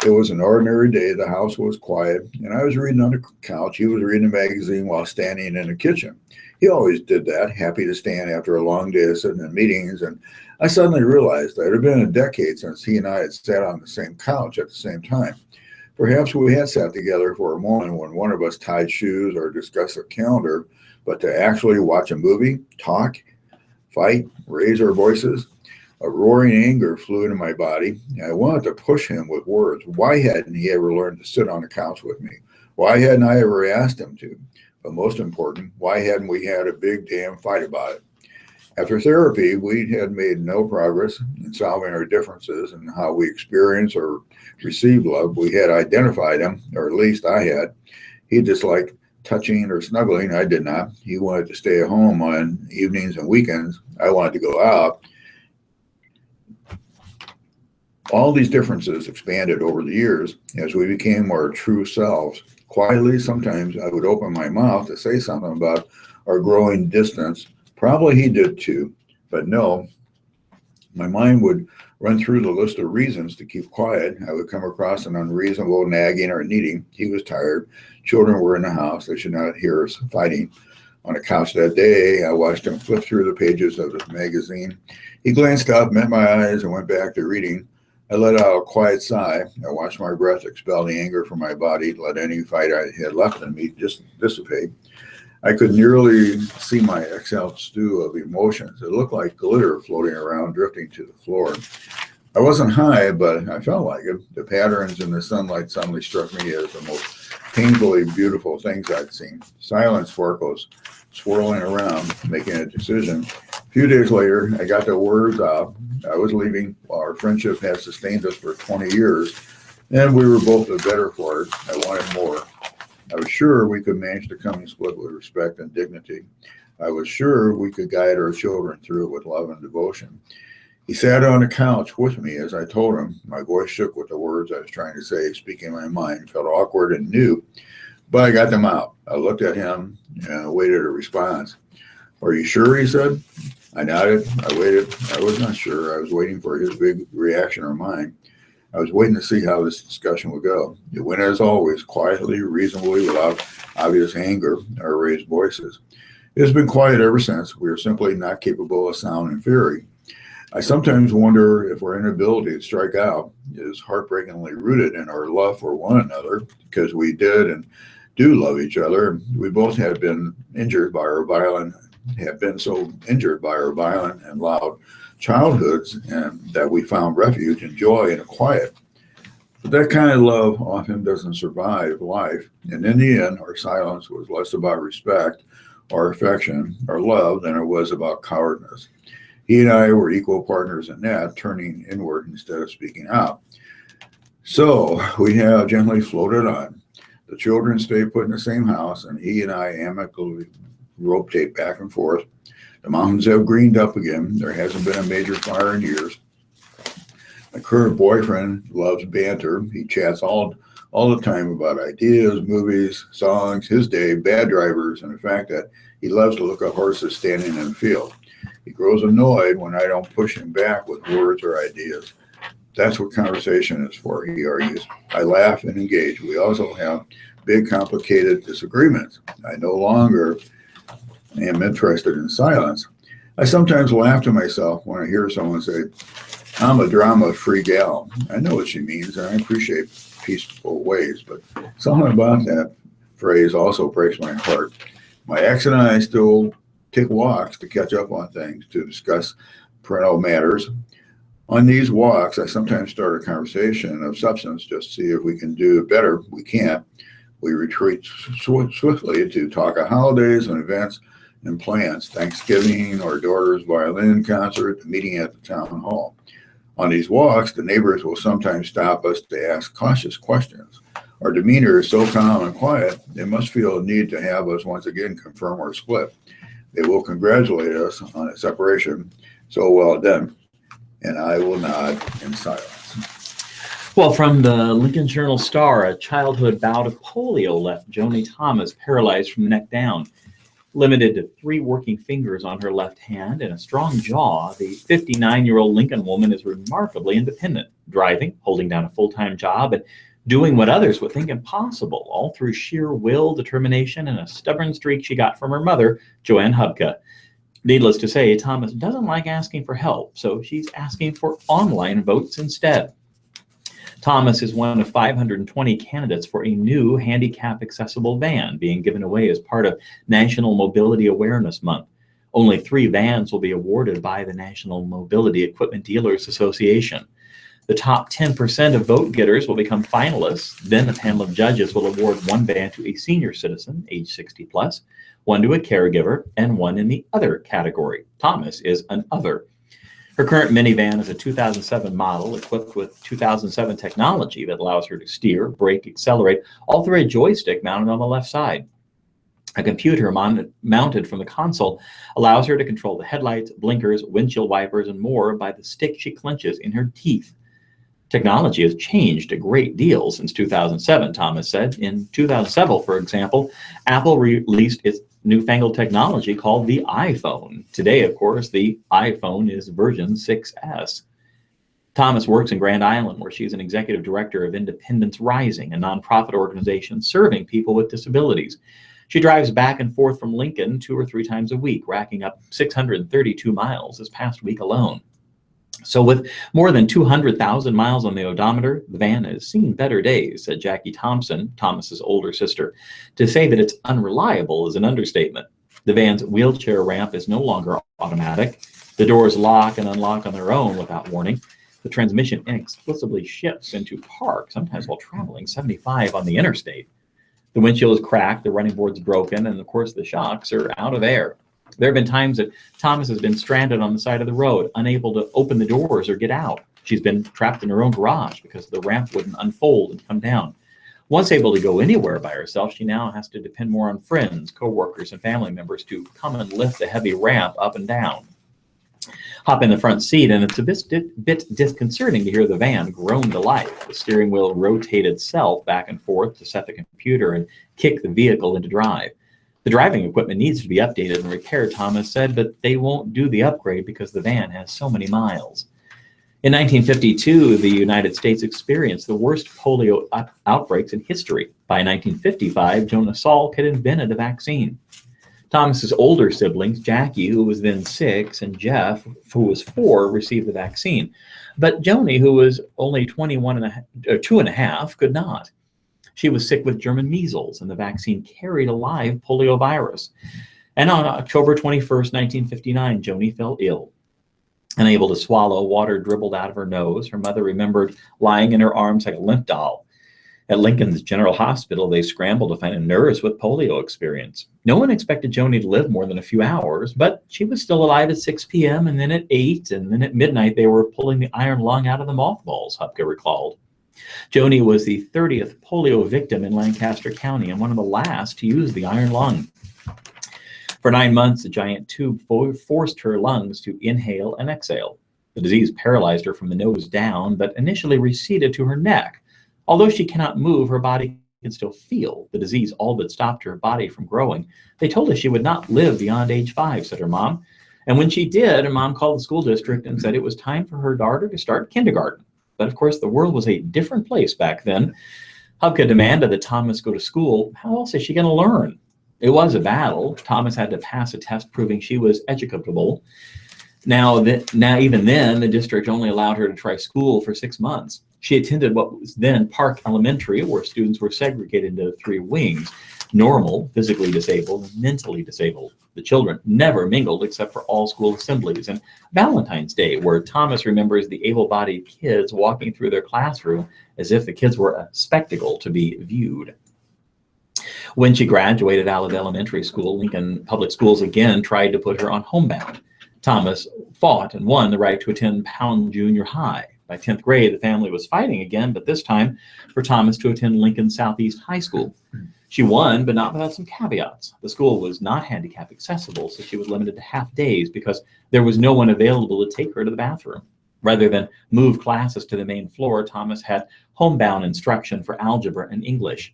It was an ordinary day. The house was quiet, and I was reading on the couch. He was reading a magazine while standing in the kitchen. He always did that, happy to stand after a long day of sitting in meetings. And I suddenly realized that it had been a decade since he and I had sat on the same couch at the same time. Perhaps we had sat together for a moment when one of us tied shoes or discussed a calendar, but to actually watch a movie, talk, fight, raise our voices, a roaring anger flew into my body, and I wanted to push him with words. Why hadn't he ever learned to sit on the couch with me? Why hadn't I ever asked him to? But most important, why hadn't we had a big damn fight about it? After therapy, we had made no progress in solving our differences and how we experience or receive love. We had identified them, or at least I had. He disliked touching or snuggling. I did not. He wanted to stay at home on evenings and weekends. I wanted to go out. All these differences expanded over the years as we became our true selves. Quietly, sometimes I would open my mouth to say something about our growing distance. Probably he did too, but no, my mind would run through the list of reasons to keep quiet. I would come across an unreasonable nagging or needing. He was tired. Children were in the house. They should not hear us fighting. On the couch that day, I watched him flip through the pages of his magazine. He glanced up, met my eyes, and went back to reading. I let out a quiet sigh. I watched my breath expel the anger from my body, let any fight I had left in me just dissipate. I could nearly see my exhaled stew of emotions. It looked like glitter floating around, drifting to the floor. I wasn't high, but I felt like it. The patterns in the sunlight suddenly struck me as the most painfully beautiful things I'd seen. Silent sparkles swirling around, making a decision. A few days later, I got the words out. I was leaving. While our friendship had sustained us for 20 years, and we were both the better for it. I wanted more. I was sure we could manage the coming split with respect and dignity. I was sure we could guide our children through it with love and devotion. He sat on the couch with me as I told him. My voice shook with the words I was trying to say, speaking my mind. Felt awkward and new, but I got them out. I looked at him and awaited a response. Are you sure? He said. I nodded. I waited. I was not sure. I was waiting for his big reaction or mine. I was waiting to see how this discussion would go. It went as always, quietly, reasonably, without obvious anger or raised voices. It has been quiet ever since. We are simply not capable of sound and fury. I sometimes wonder if our inability to strike out is heartbreakingly rooted in our love for one another, because we did and do love each other. We both have been injured by our violent, have been so injured by our violent and loud childhoods, and that we found refuge and joy in a quiet. But that kind of love often doesn't survive life. And in the end, our silence was less about respect, our affection, our love than it was about cowardness. He and I were equal partners in that, turning inward instead of speaking out. So we have gently floated on. The children stay put in the same house, and he and I amicably rotate back and forth. The mountains have greened up again. There hasn't been a major fire in years. My current boyfriend loves banter. He chats all the time about ideas, movies, songs, his day, bad drivers, and the fact that he loves to look at horses standing in the field. He grows annoyed when I don't push him back with words or ideas. That's what conversation is for, he argues. I laugh and engage. We also have big, complicated disagreements. I no longer am interested in silence. I sometimes laugh to myself when I hear someone say, I'm a drama-free gal. I know what she means, and I appreciate peaceful ways, but something about that phrase also breaks my heart. My ex and I still take walks to catch up on things, to discuss parental matters. On these walks, I sometimes start a conversation of substance just to see if we can do it better. We can't. We retreat swiftly to talk of holidays and events and plans, Thanksgiving, our daughter's violin concert, the meeting at the town hall. On these walks, the neighbors will sometimes stop us to ask cautious questions. Our demeanor is so calm and quiet, they must feel a need to have us once again confirm our split. They will congratulate us on a separation. So well done. And I will nod in silence. Well, from the Lincoln Journal-Star, a childhood bout of polio left Joni Thomas paralyzed from the neck down. Limited to 3 working fingers on her left hand and a strong jaw, the 59-year-old Lincoln woman is remarkably independent, driving, holding down a full-time job, and doing what others would think impossible, all through sheer will, determination, and a stubborn streak she got from her mother, Joanne Hubka. Needless to say, Thomas doesn't like asking for help, so she's asking for online votes instead. Thomas is one of 520 candidates for a new handicap-accessible van being given away as part of National Mobility Awareness Month. Only 3 vans will be awarded by the National Mobility Equipment Dealers Association. The top 10% of vote getters will become finalists. Then a panel of judges will award 1 van to a senior citizen, age 60 plus, 1 to a caregiver, and 1 in the other category. Thomas is an other. Her current minivan is a 2007 model equipped with 2007 technology that allows her to steer, brake, accelerate, all through a joystick mounted on the left side. A computer mounted from the console allows her to control the headlights, blinkers, windshield wipers, and more by the stick she clenches in her teeth. Technology has changed a great deal since 2007, Thomas said. In 2007, for example, Apple released its newfangled technology called the iPhone. Today, of course, the iPhone is version 6S. Thomas works in Grand Island, where she's an executive director of Independence Rising, a nonprofit organization serving people with disabilities. She drives back and forth from Lincoln 2 or 3 times a week, racking up 632 miles this past week alone. So with more than 200,000 miles on the odometer, the van has seen better days, said Jackie Thompson, Thomas's older sister. To say that it's unreliable is an understatement. The van's wheelchair ramp is no longer automatic. The doors lock and unlock on their own without warning. The transmission inexplicably shifts into park, sometimes while traveling 75 on the interstate. The windshield is cracked, the running board's broken, and of course the shocks are out of air. There have been times that Thomas has been stranded on the side of the road, unable to open the doors or get out. She's been trapped in her own garage because the ramp wouldn't unfold and come down. Once able to go anywhere by herself, she now has to depend more on friends, coworkers, and family members to come and lift the heavy ramp up and down. Hop in the front seat, and it's a bit disconcerting to hear the van groan to life. The steering wheel rotate itself back and forth to set the computer and kick the vehicle into drive. The driving equipment needs to be updated and repaired, Thomas said, but they won't do the upgrade because the van has so many miles. In 1952, the United States experienced the worst polio outbreaks in history. By 1955, Jonas Salk had invented a vaccine. Thomas's older siblings, Jackie, who was then 6, and Jeff, who was 4, received the vaccine. But Joni, who was only 2.5, could not. She was sick with German measles, and the vaccine carried a live polio virus. And on October 21st, 1959, Joni fell ill. Unable to swallow, water dribbled out of her nose. Her mother remembered lying in her arms like a limp doll. At Lincoln's General Hospital, they scrambled to find a nurse with polio experience. No one expected Joni to live more than a few hours, but she was still alive at 6 p.m., and then at 8, and then at midnight they were pulling the iron lung out of the mothballs, Hupke recalled. Joni was the 30th polio victim in Lancaster County and one of the last to use the iron lung. For 9 months, a giant tube forced her lungs to inhale and exhale. The disease paralyzed her from the nose down, but initially receded to her neck. Although she cannot move, her body can still feel. The disease all but stopped her body from growing. They told her she would not live beyond age 5, said her mom. And when she did, her mom called the school district and said it was time for her daughter to start kindergarten. But of course, the world was a different place back then. Hupke demanded that Thomas go to school. How else is she going to learn? It was a battle. Thomas had to pass a test proving she was educable. Now, even then, the district only allowed her to try school for 6 months. She attended what was then Park Elementary, where students were segregated into 3 wings: normal, physically disabled, and mentally disabled. The children never mingled except for all school assemblies and Valentine's Day, where Thomas remembers the able-bodied kids walking through their classroom as if the kids were a spectacle to be viewed. When she graduated out of elementary school, Lincoln Public Schools again tried to put her on homebound. Thomas fought and won the right to attend Pound Junior High. By 10th grade, the family was fighting again, but this time for Thomas to attend Lincoln Southeast High School. She won, but not without some caveats. The school was not handicap accessible, so she was limited to half days because there was no one available to take her to the bathroom. Rather than move classes to the main floor, Thomas had homebound instruction for algebra and English.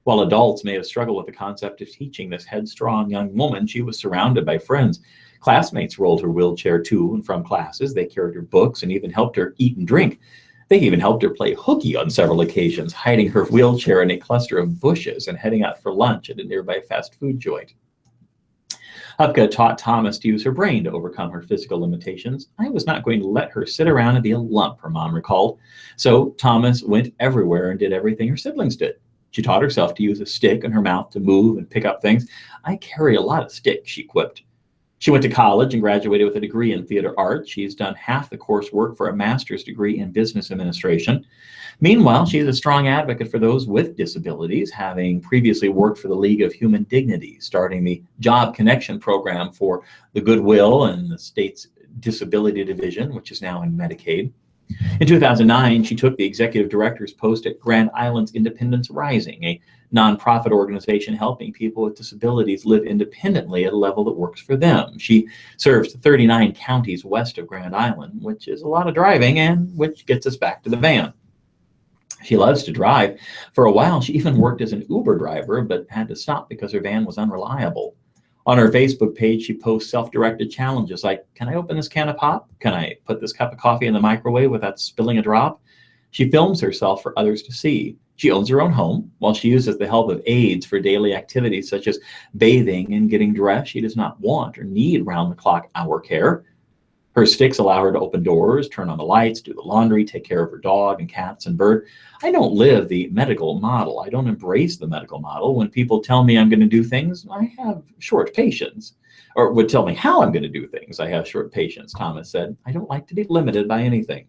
While adults may have struggled with the concept of teaching this headstrong young woman, she was surrounded by friends. Classmates rolled her wheelchair to and from classes. They carried her books and even helped her eat and drink. They even helped her play hooky on several occasions, hiding her wheelchair in a cluster of bushes and heading out for lunch at a nearby fast food joint. Hupke taught Thomas to use her brain to overcome her physical limitations. I was not going to let her sit around and be a lump, her mom recalled. So Thomas went everywhere and did everything her siblings did. She taught herself to use a stick in her mouth to move and pick up things. I carry a lot of sticks, she quipped. She went to college and graduated with a degree in theater arts. She's done half the coursework for a master's degree in business administration. Meanwhile, she is a strong advocate for those with disabilities, having previously worked for the League of Human Dignity, starting the Job Connection program for the Goodwill and the state's Disability Division, which is now in Medicaid. In 2009, she took the executive director's post at Grand Island's Independence Rising, a nonprofit organization helping people with disabilities live independently at a level that works for them. She serves 39 counties west of Grand Island, which is a lot of driving and which gets us back to the van. She loves to drive. For a while, she even worked as an Uber driver, but had to stop because her van was unreliable. On her Facebook page, she posts self-directed challenges like, can I open this can of pop? Can I put this cup of coffee in the microwave without spilling a drop? She films herself for others to see. She owns her own home. While she uses the help of aides for daily activities such as bathing and getting dressed, she does not want or need round-the-clock hour care. Her sticks allow her to open doors, turn on the lights, do the laundry, take care of her dog and cats and bird. I don't live the medical model. I don't embrace the medical model. When people tell me I'm going to do things, I have short patience. Or would tell me how I'm going to do things, I have short patience, Thomas said. I don't like to be limited by anything.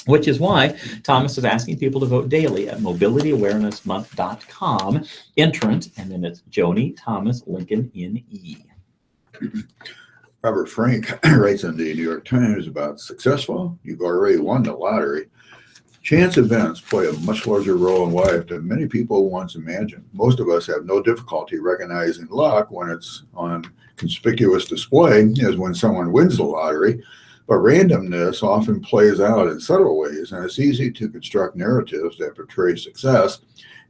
Which is why Thomas is asking people to vote daily at mobilityawarenessmonth.com, entrant, and then it's Joni Thomas Lincoln NE. Robert Frank writes in the New York Times about successful, you've already won the lottery. Chance events play a much larger role in life than many people once imagined. Most of us have no difficulty recognizing luck when it's on conspicuous display, as when someone wins the lottery, but randomness often plays out in subtle ways, and it's easy to construct narratives that portray success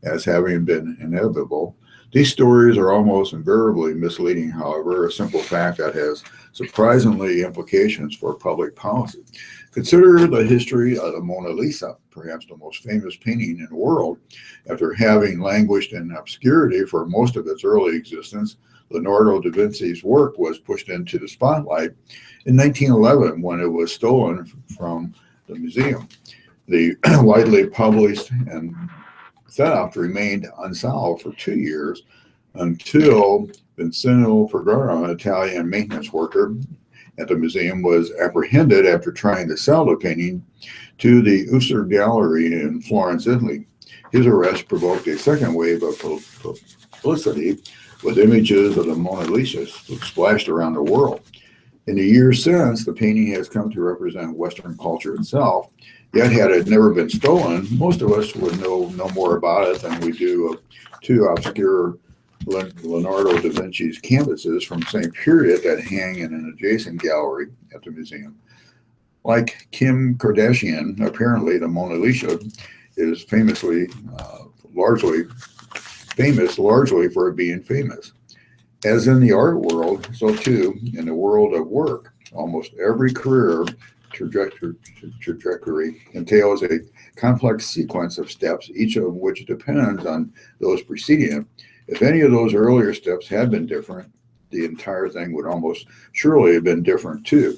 as having been inevitable. These stories are almost invariably misleading, however, a simple fact that has surprisingly implications for public policy. Consider the history of the Mona Lisa, perhaps the most famous painting in the world. After having languished in obscurity for most of its early existence, Leonardo da Vinci's work was pushed into the spotlight in 1911 when it was stolen from the museum. The widely published and theft remained unsolved for 2 years until Vincenzio Ferrara, an Italian maintenance worker at the museum, was apprehended after trying to sell the painting to the Uffizi Gallery in Florence, Italy. His arrest provoked a second wave of publicity with images of the Mona Lisa splashed around the world. In the years since, the painting has come to represent Western culture itself. Yet, had it never been stolen, most of us would know no more about it than we do of two obscure Leonardo da Vinci's canvases from the same period that hang in an adjacent gallery at the museum. Like Kim Kardashian, apparently the Mona Lisa is largely for being famous. As in the art world, so too in the world of work, almost every career trajectory entails a complex sequence of steps, each of which depends on those preceding it. If any of those earlier steps had been different, the entire thing would almost surely have been different too.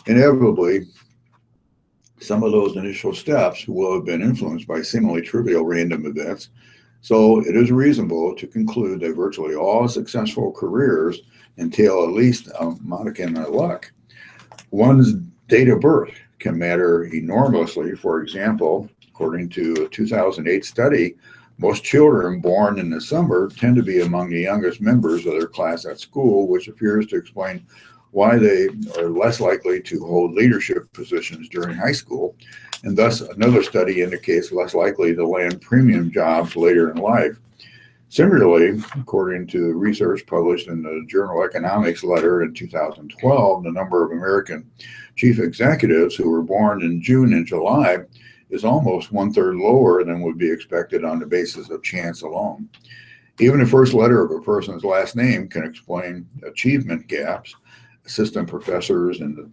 Inevitably, some of those initial steps will have been influenced by seemingly trivial random events, so it is reasonable to conclude that virtually all successful careers entail at least a modicum of luck. One's date of birth can matter enormously. For example, according to a 2008 study, most children born in the summer tend to be among the youngest members of their class at school, which appears to explain why they are less likely to hold leadership positions during high school, and thus another study indicates less likely to land premium jobs later in life. Similarly, according to research published in the journal Economics Letter in 2012, the number of American chief executives who were born in June and July is almost 1/3 lower than would be expected on the basis of chance alone. Even the first letter of a person's last name can explain achievement gaps. Assistant professors in the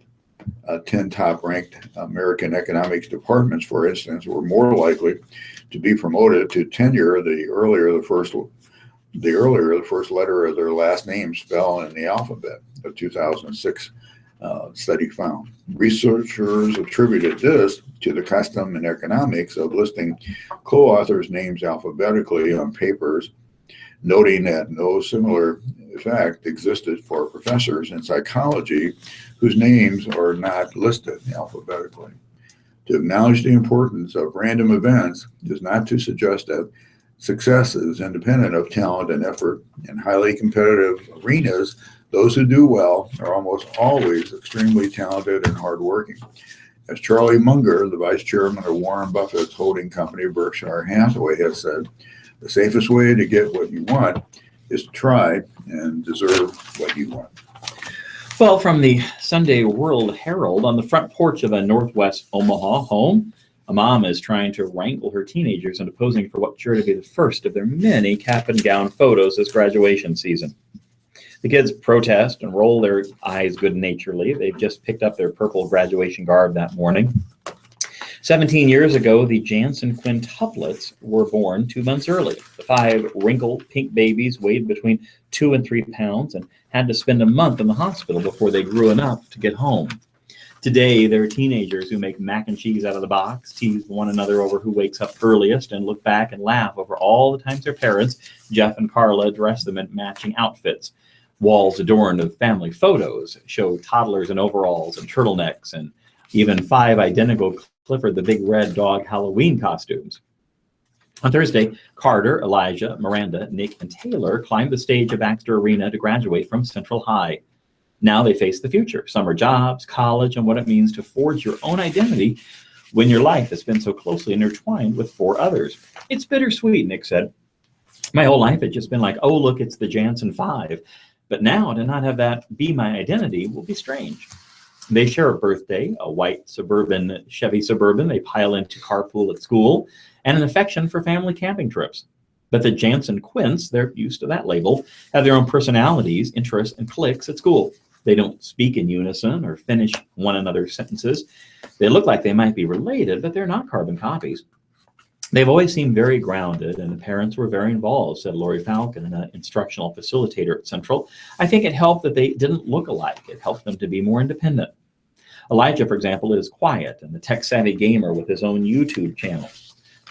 10 top-ranked American economics departments, for instance, were more likely to be promoted to tenure the earlier the first letter of their last name spell in the alphabet. A 2006 study found. Researchers attributed this to the custom in economics of listing co-authors' names alphabetically on papers, noting that no similar effect existed for professors in psychology whose names are not listed alphabetically. To acknowledge the importance of random events is not to suggest that success is independent of talent and effort. In highly competitive arenas, those who do well are almost always extremely talented and hardworking. As Charlie Munger, the vice chairman of Warren Buffett's holding company, Berkshire Hathaway, has said, The safest way to get what you want is to try and deserve what you want. Well, from the Sunday World Herald, on the front porch of a Northwest Omaha home, a mom is trying to wrangle her teenagers into posing for what's sure to be the first of their many cap and gown photos this graduation season. The kids protest and roll their eyes good-naturedly. They've just picked up their purple graduation garb that morning. 17 years ago, the Jansen quintuplets were born 2 months early. The 5 wrinkled pink babies weighed between 2 and 3 pounds and had to spend a month in the hospital before they grew enough to get home. Today, they're teenagers who make mac and cheese out of the box, tease one another over who wakes up earliest, and look back and laugh over all the times their parents, Jeff and Carla, dressed them in matching outfits. Walls adorned with family photos show toddlers in overalls and turtlenecks, and even 5 identical Clifford the Big Red Dog Halloween costumes. On Thursday, Carter, Elijah, Miranda, Nick, and Taylor climbed the stage of Baxter Arena to graduate from Central High. Now they face the future, summer jobs, college, and what it means to forge your own identity when your life has been so closely intertwined with 4 others. It's bittersweet, Nick said. My whole life had just been like, oh, look, it's the Jansen 5. But now to not have that be my identity will be strange. They share a birthday, a white Chevy Suburban they pile into carpool at school, and an affection for family camping trips. But the Jansen Quints, they're used to that label, have their own personalities, interests, and cliques at school. They don't speak in unison or finish one another's sentences. They look like they might be related, but they're not carbon copies. They've always seemed very grounded, and the parents were very involved, said Lori Falcon, an instructional facilitator at Central. I think it helped that they didn't look alike. It helped them to be more independent. Elijah, for example, is quiet and the tech-savvy gamer with his own YouTube channel.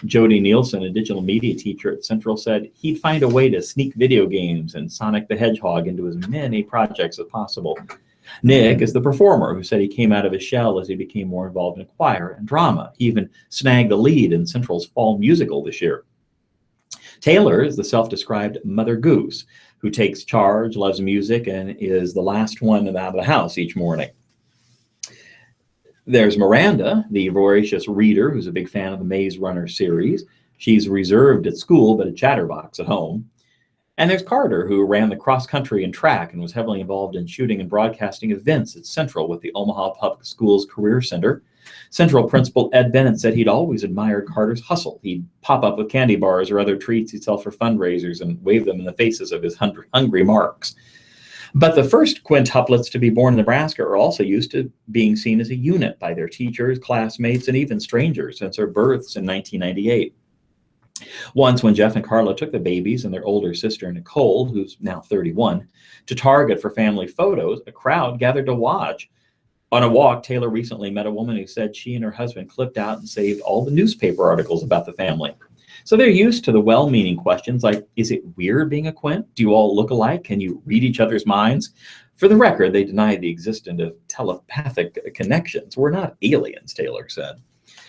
Jody Nielsen, a digital media teacher at Central, said he'd find a way to sneak video games and Sonic the Hedgehog into as many projects as possible. Nick is the performer who said he came out of his shell as he became more involved in choir and drama. He even snagged a lead in Central's fall musical this year. Taylor is the self-described Mother Goose who takes charge, loves music, and is the last one out of the house each morning. There's Miranda, the voracious reader who's a big fan of the Maze Runner series. She's reserved at school, but a chatterbox at home. And there's Carter, who ran the cross country and track and was heavily involved in shooting and broadcasting events at Central with the Omaha Public Schools Career Center. Central Principal Ed Bennett said he'd always admired Carter's hustle. He'd pop up with candy bars or other treats he'd sell for fundraisers and wave them in the faces of his hungry marks. But the first quintuplets to be born in Nebraska are also used to being seen as a unit by their teachers, classmates, and even strangers since their births in 1998. Once, when Jeff and Carla took the babies and their older sister, Nicole, who's now 31, to Target for family photos, a crowd gathered to watch. On a walk, Taylor recently met a woman who said she and her husband clipped out and saved all the newspaper articles about the family. So they're used to the well-meaning questions like, is it weird being a quint? Do you all look alike? Can you read each other's minds? For the record, they denied the existence of telepathic connections. We're not aliens, Taylor said.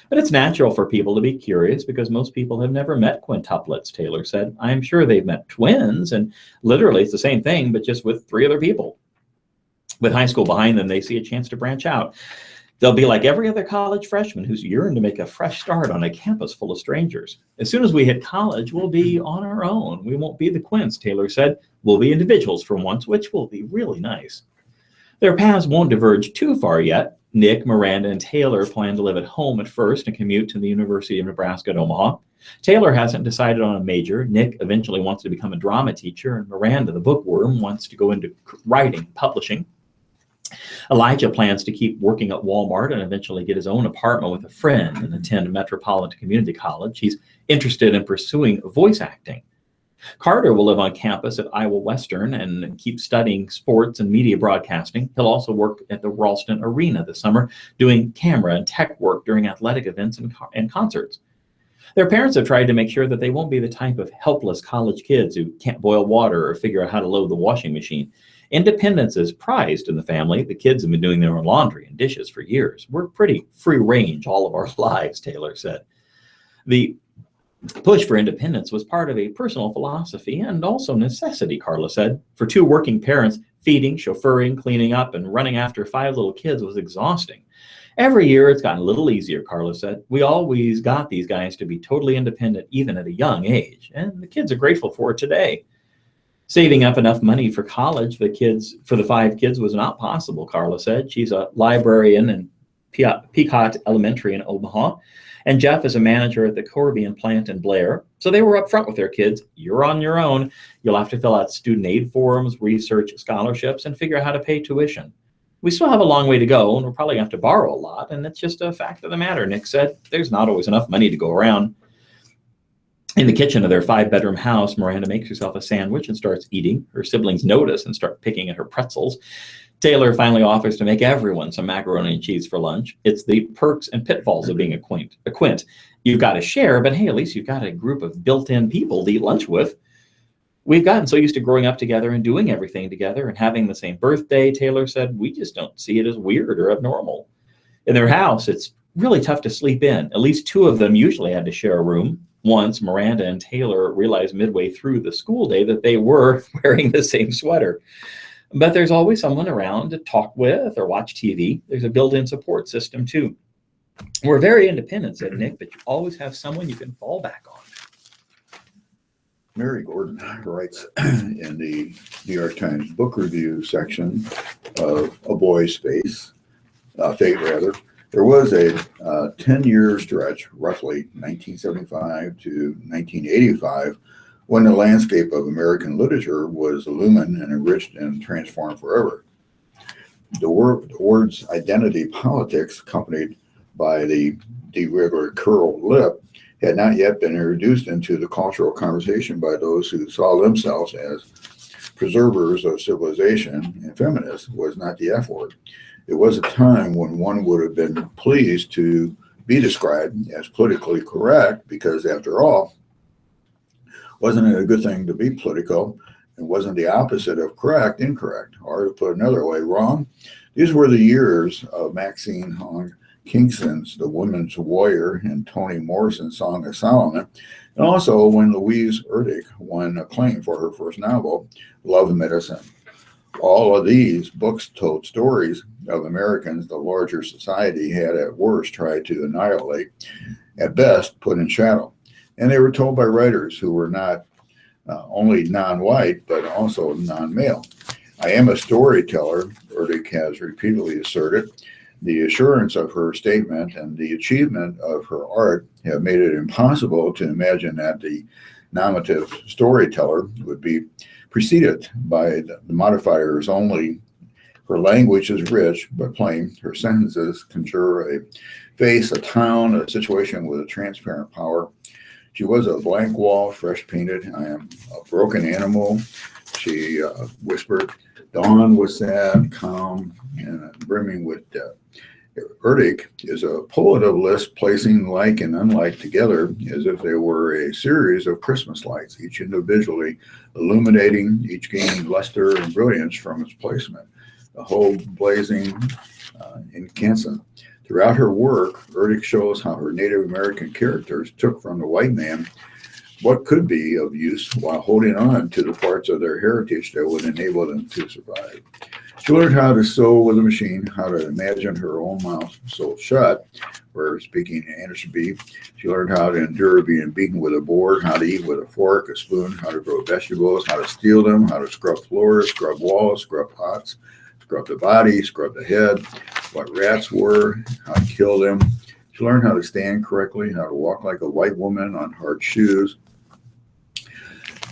But it's natural for people to be curious because most people have never met quintuplets, Taylor said. I'm sure they've met twins, and literally it's the same thing, but just with 3 other people. With high school behind them, they see a chance to branch out. They'll be like every other college freshman who's yearned to make a fresh start on a campus full of strangers. As soon as we hit college, we'll be on our own. We won't be the quints, Taylor said. We'll be individuals for once, which will be really nice. Their paths won't diverge too far yet. Nick, Miranda, and Taylor plan to live at home at first and commute to the University of Nebraska at Omaha. Taylor hasn't decided on a major. Nick eventually wants to become a drama teacher, and Miranda, the bookworm, wants to go into writing, publishing. Elijah plans to keep working at Walmart and eventually get his own apartment with a friend and attend Metropolitan Community College. He's interested in pursuing voice acting. Carter will live on campus at Iowa Western and keep studying sports and media broadcasting. He'll also work at the Ralston Arena this summer, doing camera and tech work during athletic events and concerts. Their parents have tried to make sure that they won't be the type of helpless college kids who can't boil water or figure out how to load the washing machine. Independence is prized in the family. The kids have been doing their own laundry and dishes for years. We're pretty free range all of our lives, Taylor said. The push for independence was part of a personal philosophy and also necessity, Carla said. For 2 working parents, Feeding, chauffeuring, cleaning up, and running after 5 little kids was exhausting. Every year, it's gotten a little easier, Carla said. We always got these guys to be totally independent, even at a young age, and the kids are grateful for it today. Saving up enough money for college for the 5 kids was not possible, Carla said. She's a librarian in Pequot Elementary in Omaha, and Jeff is a manager at the Corbion plant in Blair. So they were upfront with their kids. You're on your own. You'll have to fill out student aid forms, research scholarships, and figure out how to pay tuition. We still have a long way to go, and we'll probably have to borrow a lot, and it's just a fact of the matter, Nick said. There's not always enough money to go around. In the kitchen of their 5-bedroom house, Miranda makes herself a sandwich and starts eating. Her siblings notice and start picking at her pretzels. Taylor finally offers to make everyone some macaroni and cheese for lunch. It's the perks and pitfalls of being a quint. You've got to share, but hey, at least you've got a group of built-in people to eat lunch with. We've gotten so used to growing up together and doing everything together and having the same birthday, Taylor said, we just don't see it as weird or abnormal. In their house, it's really tough to sleep in. At least 2 of them usually had to share a room. Once, Miranda and Taylor realized midway through the school day that they were wearing the same sweater. But there's always someone around to talk with or watch TV. There's a built-in support system, too. We're very independent, said Nick, but you always have someone you can fall back on. Mary Gordon writes in the New York Times book review section of A Boy's Fate, there was a 10-year stretch, roughly 1975 to 1985, when the landscape of American literature was illumined and enriched and transformed forever. The words identity politics, accompanied by the irregular curled lip, had not yet been introduced into the cultural conversation by those who saw themselves as preservers of civilization, and feminist was not the F word. It was a time when one would have been pleased to be described as politically correct because, after all, wasn't it a good thing to be political? And wasn't the opposite of correct incorrect? Or to put another way, wrong? These were the years of Maxine Hong Kingston's The Woman's Warrior and Toni Morrison's Song of Solomon, and also when Louise Erdrich won acclaim for her first novel, Love Medicine. All of these books told stories of Americans the larger society had at worst tried to annihilate, at best put in shadow. And they were told by writers who were not only non-white, but also non-male. I am a storyteller, Erdrich has repeatedly asserted. The assurance of her statement and the achievement of her art have made it impossible to imagine that the nominative storyteller would be preceded by the modifiers only. Her language is rich but plain. Her sentences conjure a face, a town, a situation with a transparent power. She was a blank wall, fresh painted. I am a broken animal, she whispered. Dawn was sad, calm, and brimming with death. Erdrich is a poet of lists, placing like and unlike together as if they were a series of Christmas lights, each individually illuminating, each gaining luster and brilliance from its placement, the whole blazing incandescent. Throughout her work, Erdrich shows how her Native American characters took from the white man what could be of use while holding on to the parts of their heritage that would enable them to survive. She learned how to sew with a machine, how to imagine her own mouth sewed shut, where speaking Anderson beef. She learned how to endure being beaten with a board, how to eat with a fork, a spoon, how to grow vegetables, how to steal them, how to scrub floors, scrub walls, scrub pots, scrub the body, scrub the head, what rats were, how to kill them. She learned how to stand correctly, how to walk like a white woman on hard shoes.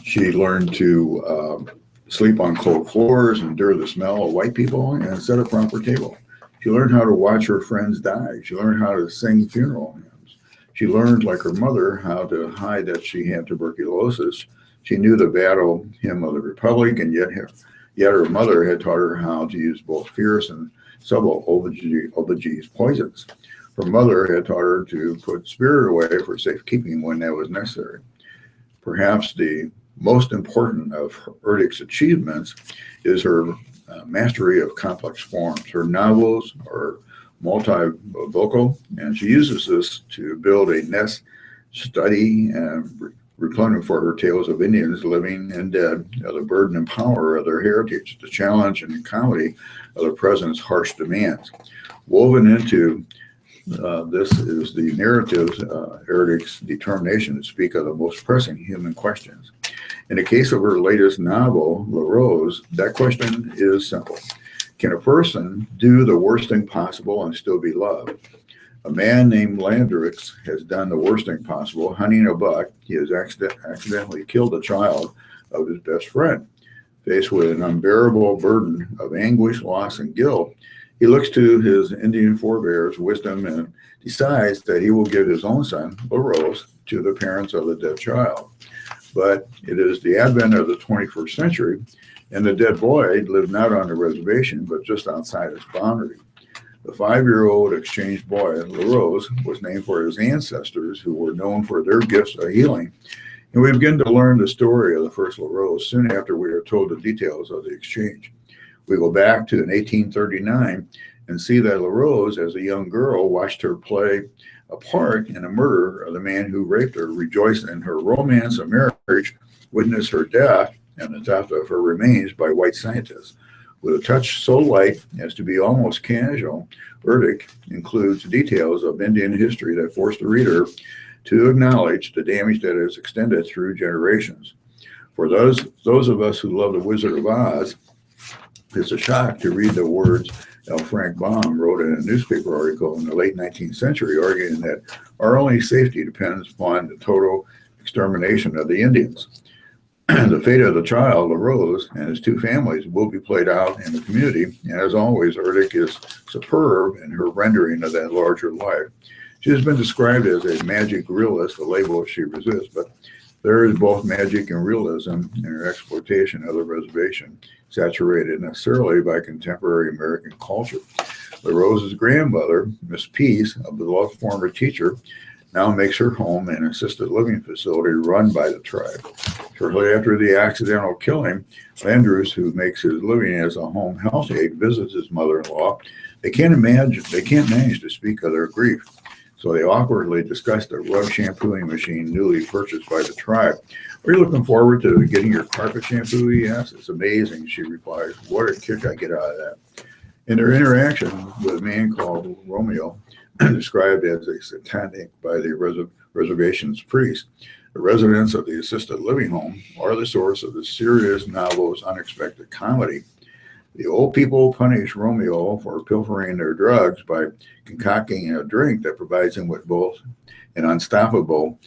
She learned to sleep on cold floors, endure the smell of white people, and set a proper table. She learned how to watch her friends die. She learned how to sing funeral hymns. She learned, like her mother, how to hide that she had tuberculosis. She knew the battle hymn of the Republic, and yet her mother had taught her how to use both fierce and subtle Obage's poisons. Her mother had taught her to put spirit away for safekeeping when that was necessary. Perhaps the most important of Erdrich's achievements is her mastery of complex forms. Her novels are multivocal, and she uses this to build a nest, study, and replenished for her tales of Indians, living and dead, the burden and power of their heritage, the challenge and the comedy of the present's harsh demands. Woven into this is the narratives, Erddich's determination to speak of the most pressing human questions. In the case of her latest novel, La Rose, that question is simple. Can a person do the worst thing possible and still be loved? A man named Landrix has done the worst thing possible, hunting a buck. He has accidentally killed a child of his best friend. Faced with an unbearable burden of anguish, loss, and guilt, he looks to his Indian forebears' wisdom and decides that he will give his own son, La Rose, to the parents of the dead child. But it is the advent of the 21st century, and the dead boy lived not on the reservation, but just outside its boundary. The 5-year-old exchange boy, La Rose, was named for his ancestors, who were known for their gifts of healing. And we begin to learn the story of the first La Rose soon after we are told the details of the exchange. We go back to 1839 and see that La Rose, as a young girl, watched her play a part in the murder of the man who raped her, rejoiced in her romance of marriage, witnessed her death and the theft of her remains by white scientists. With a touch so light as to be almost casual, Erddig includes details of Indian history that force the reader to acknowledge the damage that is extended through generations. For those of us who love The Wizard of Oz, it's a shock to read the words L. Frank Baum wrote in a newspaper article in the late 19th century, arguing that our only safety depends upon the total extermination of the Indians. The fate of the child, La Rose, and his 2 families will be played out in the community, and as always, Erddig is superb in her rendering of that larger life. She has been described as a magic realist, a label she resists, but there is both magic and realism in her exploitation of the reservation, saturated necessarily by contemporary American culture. La Rose's grandmother, Miss Peace, a beloved former teacher, now makes her home an assisted living facility run by the tribe. Shortly after the accidental killing, Landrus, who makes his living as a home health aide, visits his mother-in-law. They can't manage to speak of their grief, so they awkwardly discuss the rug shampooing machine newly purchased by the tribe. Are you looking forward to getting your carpet shampoo? He asks. It's amazing, she replies. What a kick I get out of that. In their interaction with a man called Romeo, described as a satanic by the reservation's priest, the residents of the assisted living home are the source of the serious novel's unexpected comedy. The old people punish Romeo for pilfering their drugs by concocting a drink that provides him with both an unstoppable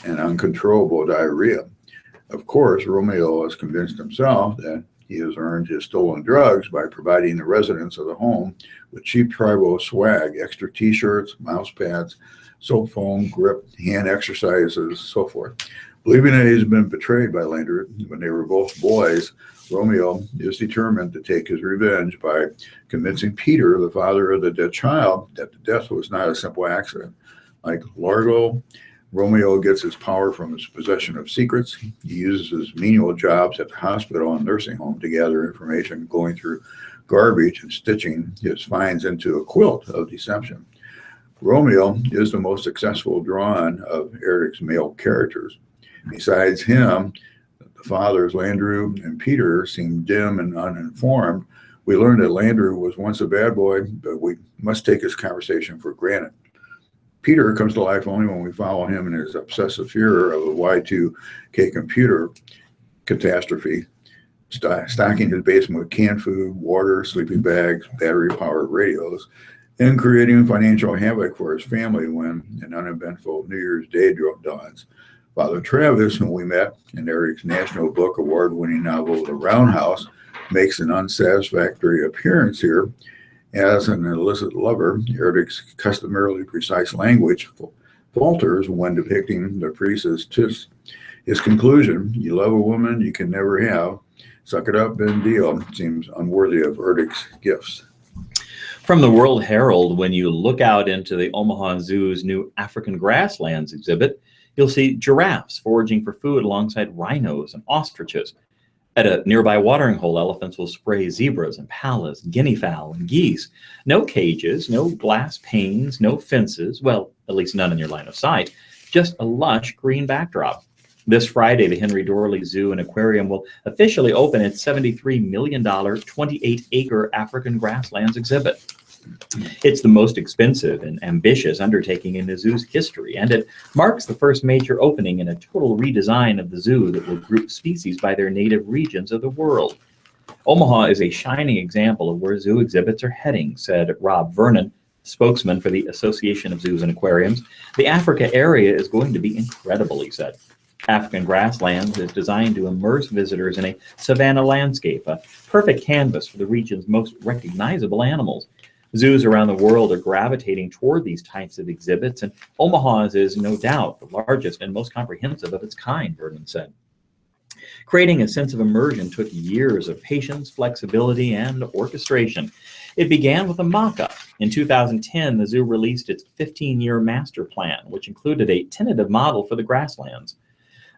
and uncontrollable diarrhea. Of course, Romeo has convinced himself that he has earned his stolen drugs by providing the residents of the home with cheap tribal swag, extra t-shirts, mouse pads, soap foam, grip, hand exercises, so forth. Believing that he's been betrayed by Lander when they were both boys, Romeo is determined to take his revenge by convincing Peter, the father of the dead child, that the death was not a simple accident. Like Largo, Romeo gets his power from his possession of secrets. He uses his menial jobs at the hospital and nursing home to gather information, going through garbage and stitching his finds into a quilt of deception. Romeo is the most successful drawn of Erddich's male characters. Besides him, the fathers, Landru and Peter, seem dim and uninformed. We learn that Landru was once a bad boy, but we must take his conversation for granted. Peter comes to life only when we follow him in his obsessive fear of a Y2K computer catastrophe, stocking his basement with canned food, water, sleeping bags, battery-powered radios, and creating financial havoc for his family when an uneventful New Year's Day dawns. Father Travis, whom we met in Erddich's National Book Award-winning novel, The Roundhouse, makes an unsatisfactory appearance here. As an illicit lover, Erddich's customarily precise language falters when depicting the priest as Tis. His conclusion, you love a woman you can never have, suck it up and deal, seems unworthy of Erddich's gifts. From the World Herald, when you look out into the Omaha Zoo's new African grasslands exhibit, you'll see giraffes foraging for food alongside rhinos and ostriches. At a nearby watering hole, elephants will spray zebras, impalas, guinea fowl, and geese. No cages, no glass panes, no fences, well, at least none in your line of sight, just a lush green backdrop. This Friday, the Henry Dorley Zoo and Aquarium will officially open its $73 million, 28-acre African grasslands exhibit. It's the most expensive and ambitious undertaking in the zoo's history, and it marks the first major opening in a total redesign of the zoo that will group species by their native regions of the world. Omaha is a shining example of where zoo exhibits are heading, said Rob Vernon, spokesman for the Association of Zoos and Aquariums. The Africa area is going to be incredible, he said. African Grasslands is designed to immerse visitors in a savanna landscape, a perfect canvas for the region's most recognizable animals. Zoos around the world are gravitating toward these types of exhibits, and Omaha's is no doubt the largest and most comprehensive of its kind, Vernon said. Creating a sense of immersion took years of patience, flexibility, and orchestration. It began with a mock-up. In 2010, the zoo released its 15-year master plan, which included a tentative model for the grasslands.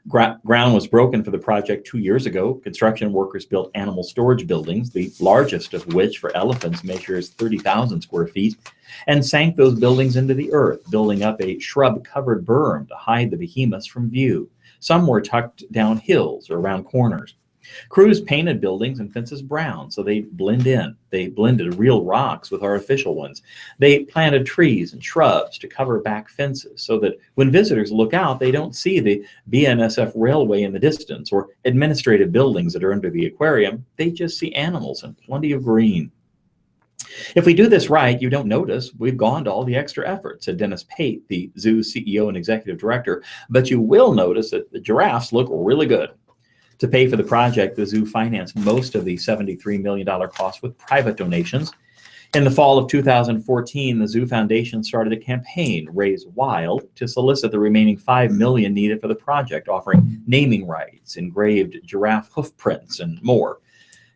Ground was broken for the project 2 years ago. Construction workers built animal storage buildings, the largest of which for elephants measures 30,000 square feet, and sank those buildings into the earth, building up a shrub-covered berm to hide the behemoths from view. Some were tucked down hills or around corners. Crews painted buildings and fences brown so they blend in. They blended real rocks with artificial ones. They planted trees and shrubs to cover back fences so that when visitors look out, they don't see the BNSF railway in the distance or administrative buildings that are under the aquarium. They just see animals and plenty of green. If we do this right, you don't notice we've gone to all the extra effort, said Dennis Pate, the zoo's CEO and executive director, but you will notice that the giraffes look really good. To pay for the project, the zoo financed most of the $73 million cost with private donations. In the fall of 2014, the Zoo Foundation started a campaign, Raise Wild, to solicit the remaining $5 million needed for the project, offering naming rights, engraved giraffe hoof prints, and more.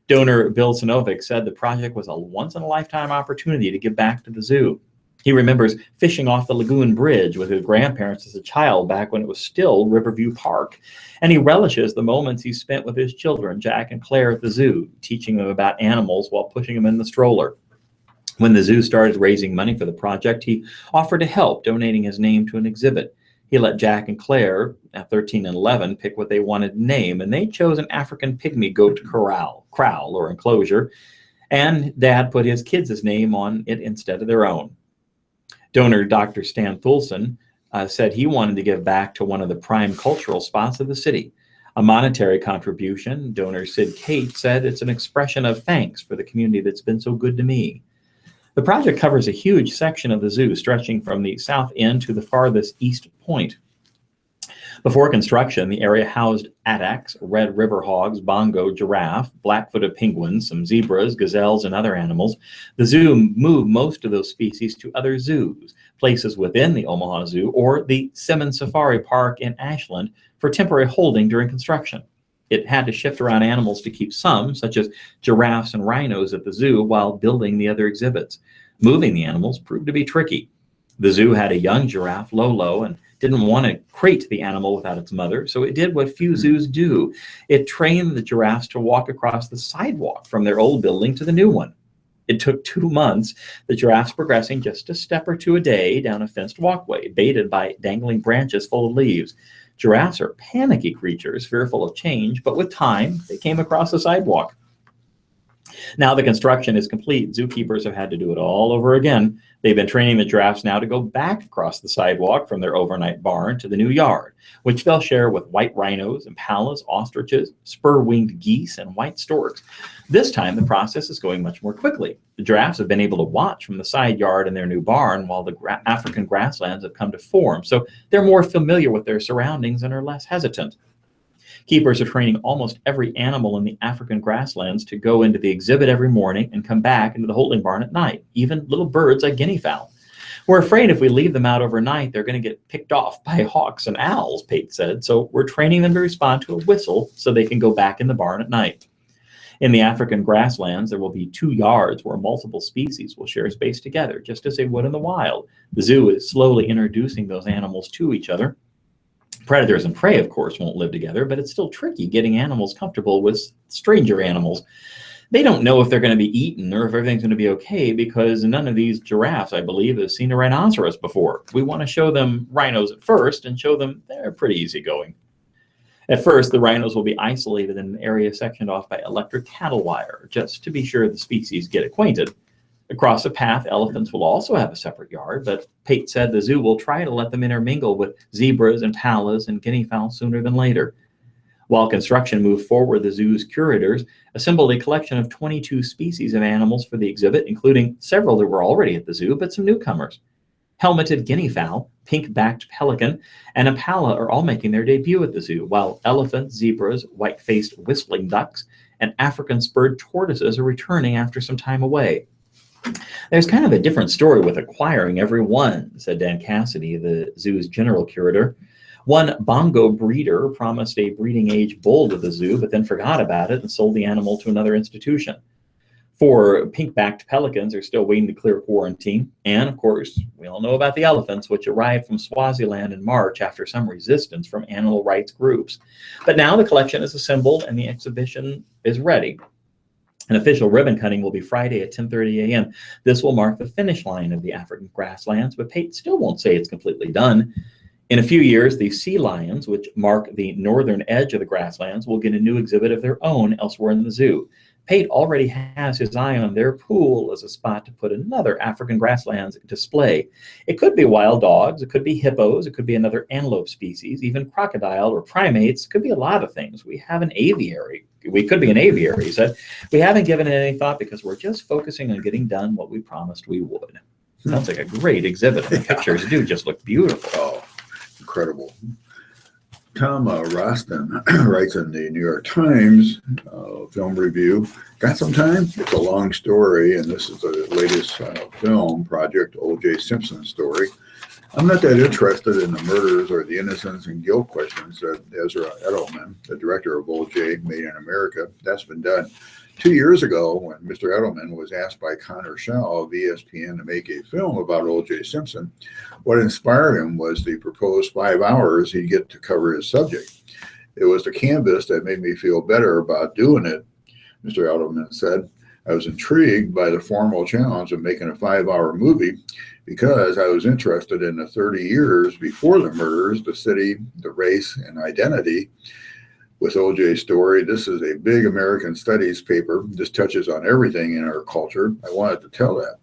Donor Bill Sinovic said the project was a once-in-a-lifetime opportunity to give back to the zoo. He remembers fishing off the Lagoon Bridge with his grandparents as a child back when it was still Riverview Park. And he relishes the moments he spent with his children, Jack and Claire, at the zoo, teaching them about animals while pushing them in the stroller. When the zoo started raising money for the project, he offered to help, donating his name to an exhibit. He let Jack and Claire, at 13 and 11, pick what they wanted to name, and they chose an African pygmy goat kraal or enclosure, and Dad put his kids' name on it instead of their own. Donor Dr. Stan Thulson said he wanted to give back to one of the prime cultural spots of the city. A monetary contribution, donor Sid Kate said, it's an expression of thanks for the community that's been so good to me. The project covers a huge section of the zoo, stretching from the south end to the farthest east point. Before construction, the area housed addax, red river hogs, bongo, giraffe, black-footed penguins, some zebras, gazelles, and other animals. The zoo moved most of those species to other zoos, places within the Omaha Zoo, or the Simmons Safari Park in Ashland for temporary holding during construction. It had to shift around animals to keep some, such as giraffes and rhinos, at the zoo while building the other exhibits. Moving the animals proved to be tricky. The zoo had a young giraffe, Lolo, and didn't want to crate the animal without its mother, so it did what few zoos do. It trained the giraffes to walk across the sidewalk from their old building to the new one. It took 2 months, the giraffes progressing just a step or two a day down a fenced walkway, baited by dangling branches full of leaves. Giraffes are panicky creatures, fearful of change, but with time, they came across the sidewalk. Now the construction is complete. Zookeepers have had to do it all over again. They've been training the giraffes now to go back across the sidewalk from their overnight barn to the new yard, which they'll share with white rhinos, impalas, ostriches, spur-winged geese, and white storks. This time, the process is going much more quickly. The giraffes have been able to watch from the side yard in their new barn while the African grasslands have come to form, so they're more familiar with their surroundings and are less hesitant. Keepers are training almost every animal in the African grasslands to go into the exhibit every morning and come back into the holding barn at night, even little birds like guinea fowl. We're afraid if we leave them out overnight, they're going to get picked off by hawks and owls, Pate said, so we're training them to respond to a whistle so they can go back in the barn at night. In the African grasslands, there will be 2 yards where multiple species will share space together, just as they would in the wild. The zoo is slowly introducing those animals to each other. Predators and prey, of course, won't live together, but it's still tricky getting animals comfortable with stranger animals. They don't know if they're going to be eaten or if everything's going to be okay because none of these giraffes, I believe, have seen a rhinoceros before. We want to show them rhinos at first and show them they're pretty easygoing. At first, the rhinos will be isolated in an area sectioned off by electric cattle wire, just to be sure the species get acquainted. Across the path, elephants will also have a separate yard, but Pate said the zoo will try to let them intermingle with zebras and palas and guinea fowl sooner than later. While construction moved forward, the zoo's curators assembled a collection of 22 species of animals for the exhibit, including several that were already at the zoo, but some newcomers. Helmeted guinea fowl, pink-backed pelican, and impala are all making their debut at the zoo, while elephants, zebras, white-faced whistling ducks, and African spurred tortoises are returning after some time away. There's kind of a different story with acquiring every one, said Dan Cassidy, the zoo's general curator. One bongo breeder promised a breeding age bull to the zoo, but then forgot about it and sold the animal to another institution. 4 pink-backed pelicans are still waiting to clear quarantine. And, of course, we all know about the elephants, which arrived from Swaziland in March after some resistance from animal rights groups. But now the collection is assembled and the exhibition is ready. An official ribbon cutting will be Friday at 10:30 a.m. This will mark the finish line of the African grasslands, but Pate still won't say it's completely done. In a few years, the sea lions, which mark the northern edge of the grasslands, will get a new exhibit of their own elsewhere in the zoo. Pate already has his eye on their pool as a spot to put another African grasslands display. It could be wild dogs, it could be hippos, it could be another antelope species, even crocodile or primates. It could be a lot of things. We have an aviary. We could be an aviary, he said. We haven't given it any thought because we're just focusing on getting done what we promised we would. Sounds like a great exhibit. The pictures do just look beautiful. Oh, incredible. Tom Roston writes in the New York Times film review, got some time? It's a long story, and this is the latest film project, O.J. Simpson story. I'm not that interested in the murders or the innocence and guilt questions that Ezra Edelman, the director of O.J. Made in America, that's been done. 2 years ago, when Mr. Edelman was asked by Connor Schell of ESPN to make a film about O.J. Simpson, what inspired him was the proposed 5 hours he'd get to cover his subject. It was the canvas that made me feel better about doing it, Mr. Edelman said. I was intrigued by the formal challenge of making a 5-hour movie because I was interested in the 30 years before the murders, the city, the race, and identity. With O.J.'s story, this is a big American studies paper. This touches on everything in our culture. I wanted to tell that.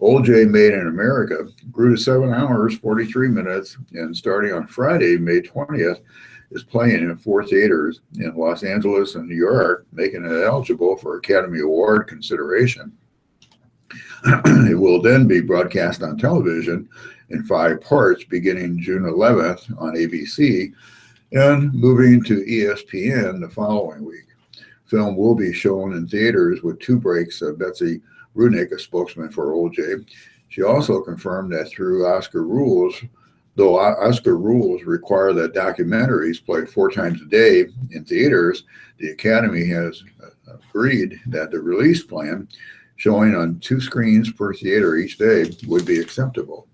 O.J. Made in America grew to 7 hours, 43 minutes, and starting on Friday, May 20th, is playing in 4 theaters in Los Angeles and New York, making it eligible for Academy Award consideration. It will then be broadcast on television in 5 parts beginning June 11th on ABC, and moving to ESPN the following week. Film will be shown in theaters with 2 breaks. Betsy Rudnick, a spokesman for O.J. She also confirmed that through Oscar rules, though Oscar rules require that documentaries play 4 times a day in theaters, the Academy has agreed that the release plan, showing on 2 screens per theater each day, would be acceptable.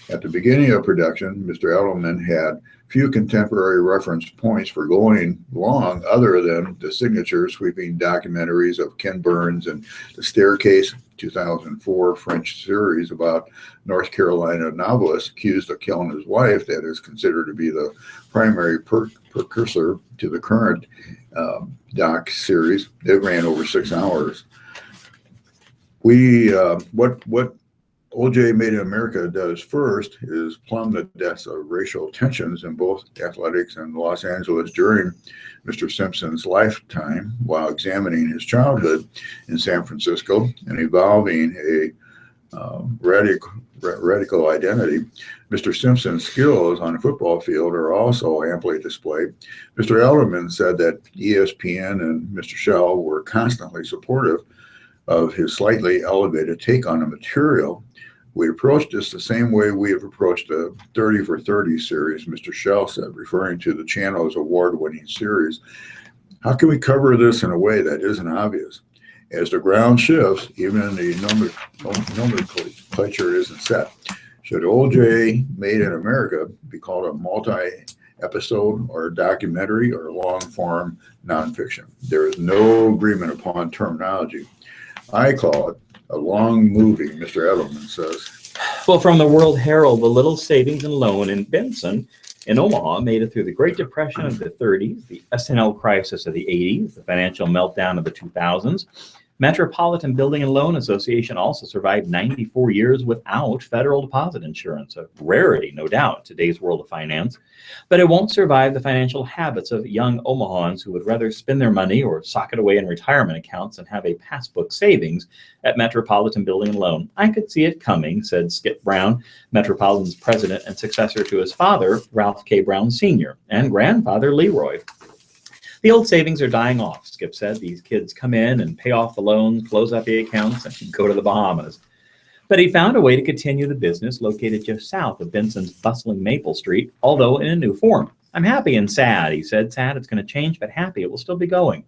At the beginning of production, Mr. Edelman had few contemporary reference points for going long other than the signature sweeping documentaries of Ken Burns and The Staircase, 2004 French series about North Carolina novelist accused of killing his wife that is considered to be the primary precursor to the current doc series. It ran over 6 hours. What O.J. Made in America does first is plumb the depths of racial tensions in both athletics and Los Angeles during Mr. Simpson's lifetime, while examining his childhood in San Francisco and evolving a radical identity. Mr. Simpson's skills on the football field are also amply displayed. Mr. Edelman said that ESPN and Mr. Schell were constantly supportive of his slightly elevated take on the material. We approached this the same way we have approached the 30 for 30 series, Mr. Schell said, referring to the channel's award-winning series. How can we cover this in a way that isn't obvious? As the ground shifts, even the nomenclature isn't set. Should O.J. Made in America be called a multi-episode or a documentary or long-form nonfiction? There is no agreement upon terminology. I call it a long movie, Mr. Edelman says. Well, from the World Herald, the Little Savings and Loan in Benson in Omaha made it through the Great Depression of the 30s, the S&L crisis of the 80s, the financial meltdown of the 2000s. Metropolitan Building and Loan Association also survived 94 years without federal deposit insurance, a rarity, no doubt, in today's world of finance. But it won't survive the financial habits of young Omahans who would rather spend their money or sock it away in retirement accounts than have a passbook savings at Metropolitan Building and Loan. I could see it coming, said Skip Brown, Metropolitan's president and successor to his father, Ralph K. Brown Sr., and grandfather, Leroy. The old savings are dying off, Skip said. These kids come in and pay off the loans, close up the accounts, and go to the Bahamas. But he found a way to continue the business located just south of Benson's bustling Maple Street, although in a new form. I'm happy and sad, he said. Sad it's going to change, but happy it will still be going.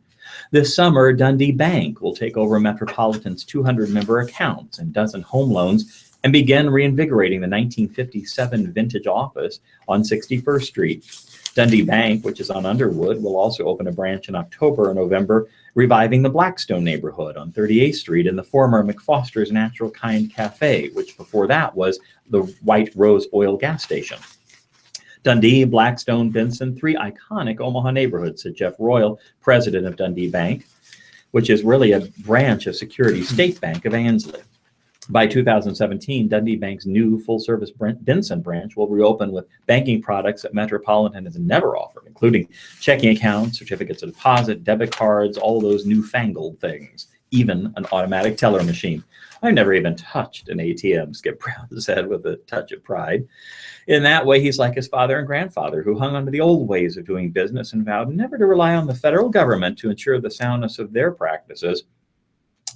This summer, Dundee Bank will take over Metropolitan's 200-member accounts and dozen home loans and begin reinvigorating the 1957 vintage office on 61st Street. Dundee Bank, which is on Underwood, will also open a branch in October or November, reviving the Blackstone neighborhood on 38th Street in the former McFoster's Natural Kind Cafe, which before that was the White Rose Oil gas station. Dundee, Blackstone, Benson, three iconic Omaha neighborhoods, said Jeff Royal, president of Dundee Bank, which is really a branch of Security State Bank of Ansley. By 2017, Dundee Bank's new full-service Benson branch will reopen with banking products that Metropolitan has never offered, including checking accounts, certificates of deposit, debit cards, all those newfangled things, even an automatic teller machine. I've never even touched an ATM, Skip Brown said with a touch of pride. In that way, he's like his father and grandfather, who hung on to the old ways of doing business and vowed never to rely on the federal government to ensure the soundness of their practices.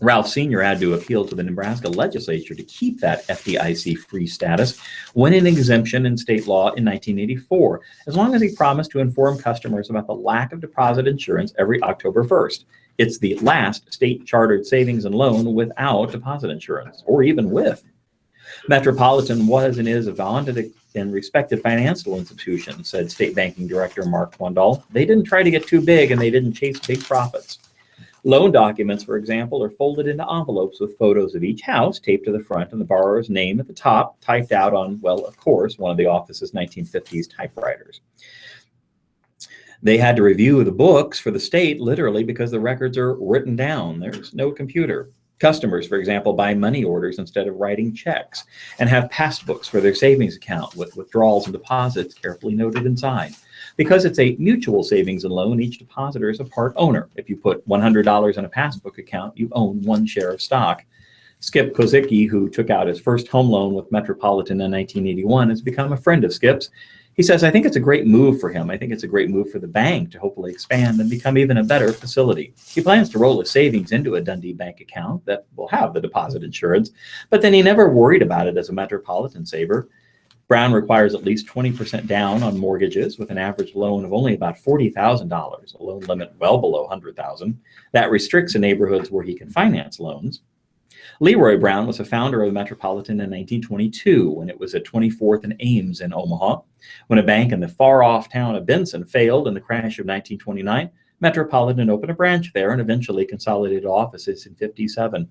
Ralph Sr. had to appeal to the Nebraska legislature to keep that FDIC-free status, win an exemption in state law in 1984, as long as he promised to inform customers about the lack of deposit insurance every October 1st. It's the last state-chartered savings and loan without deposit insurance, or even with. Metropolitan was and is a vaunted and respected financial institution, said State Banking Director Mark Wandall. They didn't try to get too big, and they didn't chase big profits. Loan documents, for example, are folded into envelopes with photos of each house taped to the front and the borrower's name at the top, typed out on, well, of course, one of the office's 1950s typewriters. They had to review the books for the state literally because the records are written down. There's no computer. Customers, for example, buy money orders instead of writing checks and have passbooks for their savings account with withdrawals and deposits carefully noted inside. Because it's a mutual savings and loan, each depositor is a part owner. If you put $100 in a passbook account, you own one share of stock. Skip Kozicki, who took out his first home loan with Metropolitan in 1981, has become a friend of Skip's. He says, I think it's a great move for him. I think it's a great move for the bank to hopefully expand and become even a better facility. He plans to roll his savings into a Dundee Bank account that will have the deposit insurance, but then he never worried about it as a Metropolitan saver. Brown requires at least 20% down on mortgages with an average loan of only about $40,000, a loan limit well below $100,000. That restricts the neighborhoods where he can finance loans. Leroy Brown was a founder of the Metropolitan in 1922 when it was at 24th and Ames in Omaha. When a bank in the far-off town of Benson failed in the crash of 1929, Metropolitan opened a branch there and eventually consolidated offices in 57.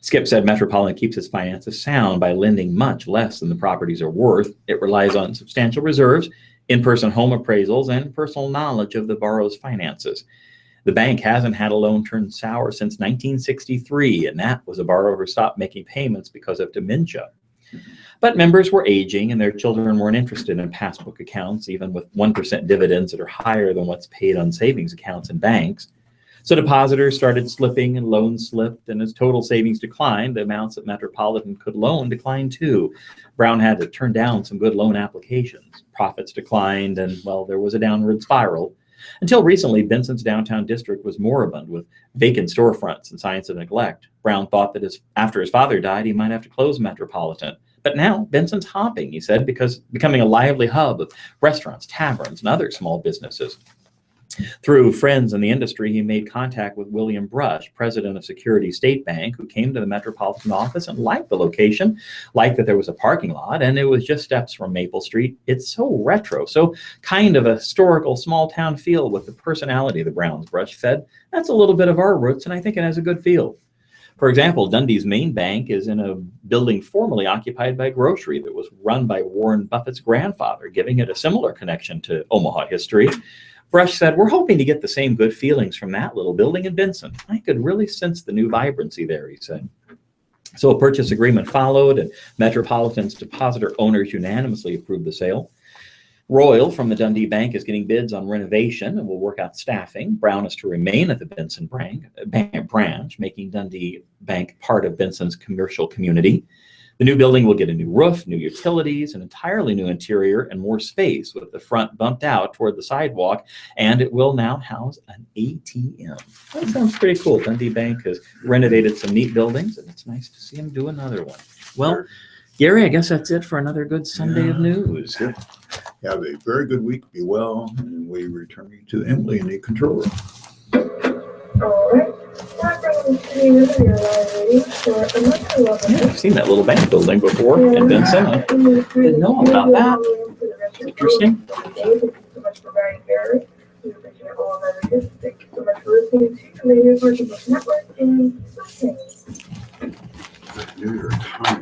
Skip said Metropolitan keeps its finances sound by lending much less than the properties are worth. It relies on substantial reserves, in-person home appraisals, and personal knowledge of the borrower's finances. The bank hasn't had a loan turn sour since 1963, and that was a borrower who stopped making payments because of dementia. But members were aging, and their children weren't interested in passbook accounts, even with 1% dividends that are higher than what's paid on savings accounts in banks. So depositors started slipping and loans slipped, and as total savings declined, the amounts that Metropolitan could loan declined too. Brown had to turn down some good loan applications. Profits declined, and, well, there was a downward spiral. Until recently, Benson's downtown district was moribund with vacant storefronts and signs of neglect. Brown thought that after his father died, he might have to close Metropolitan. But now Benson's hopping, he said, because becoming a lively hub of restaurants, taverns, and other small businesses. Through friends in the industry, he made contact with William Brush, president of Security State Bank, who came to the Metropolitan office and liked the location, liked that there was a parking lot, and it was just steps from Maple Street. It's so retro, so kind of a historical small town feel with the personality of the Browns, Brush said. That's a little bit of our roots, and I think it has a good feel. For example, Dundee's main bank is in a building formerly occupied by a grocery that was run by Warren Buffett's grandfather, giving it a similar connection to Omaha history. Brush said, "We're hoping to get the same good feelings from that little building in Benson. I could really sense the new vibrancy there," he said. So a purchase agreement followed, and Metropolitan's depositor owners unanimously approved the sale. Royal from the Dundee Bank is getting bids on renovation and will work out staffing. Brown is to remain at the Benson branch, making Dundee Bank part of Benson's commercial community. The new building will get a new roof, new utilities, an entirely new interior, and more space with the front bumped out toward the sidewalk, and it will now house an ATM. That sounds pretty cool. Dundee Bank has renovated some neat buildings, and it's nice to see them do another one. Well, Gary, I guess that's it for another good Sunday of news. Good. Have a very good week. Be well. And we return you to Emily in the control room. All right. That brings us to the end of your live reading for another level. Yeah, I've seen that little bank building before in Benson. I didn't know about that. It's interesting. Thank you so much for writing, Gary. We appreciate all of our readers. Thank you so much for listening to the Radio Virtual Network and New York Times.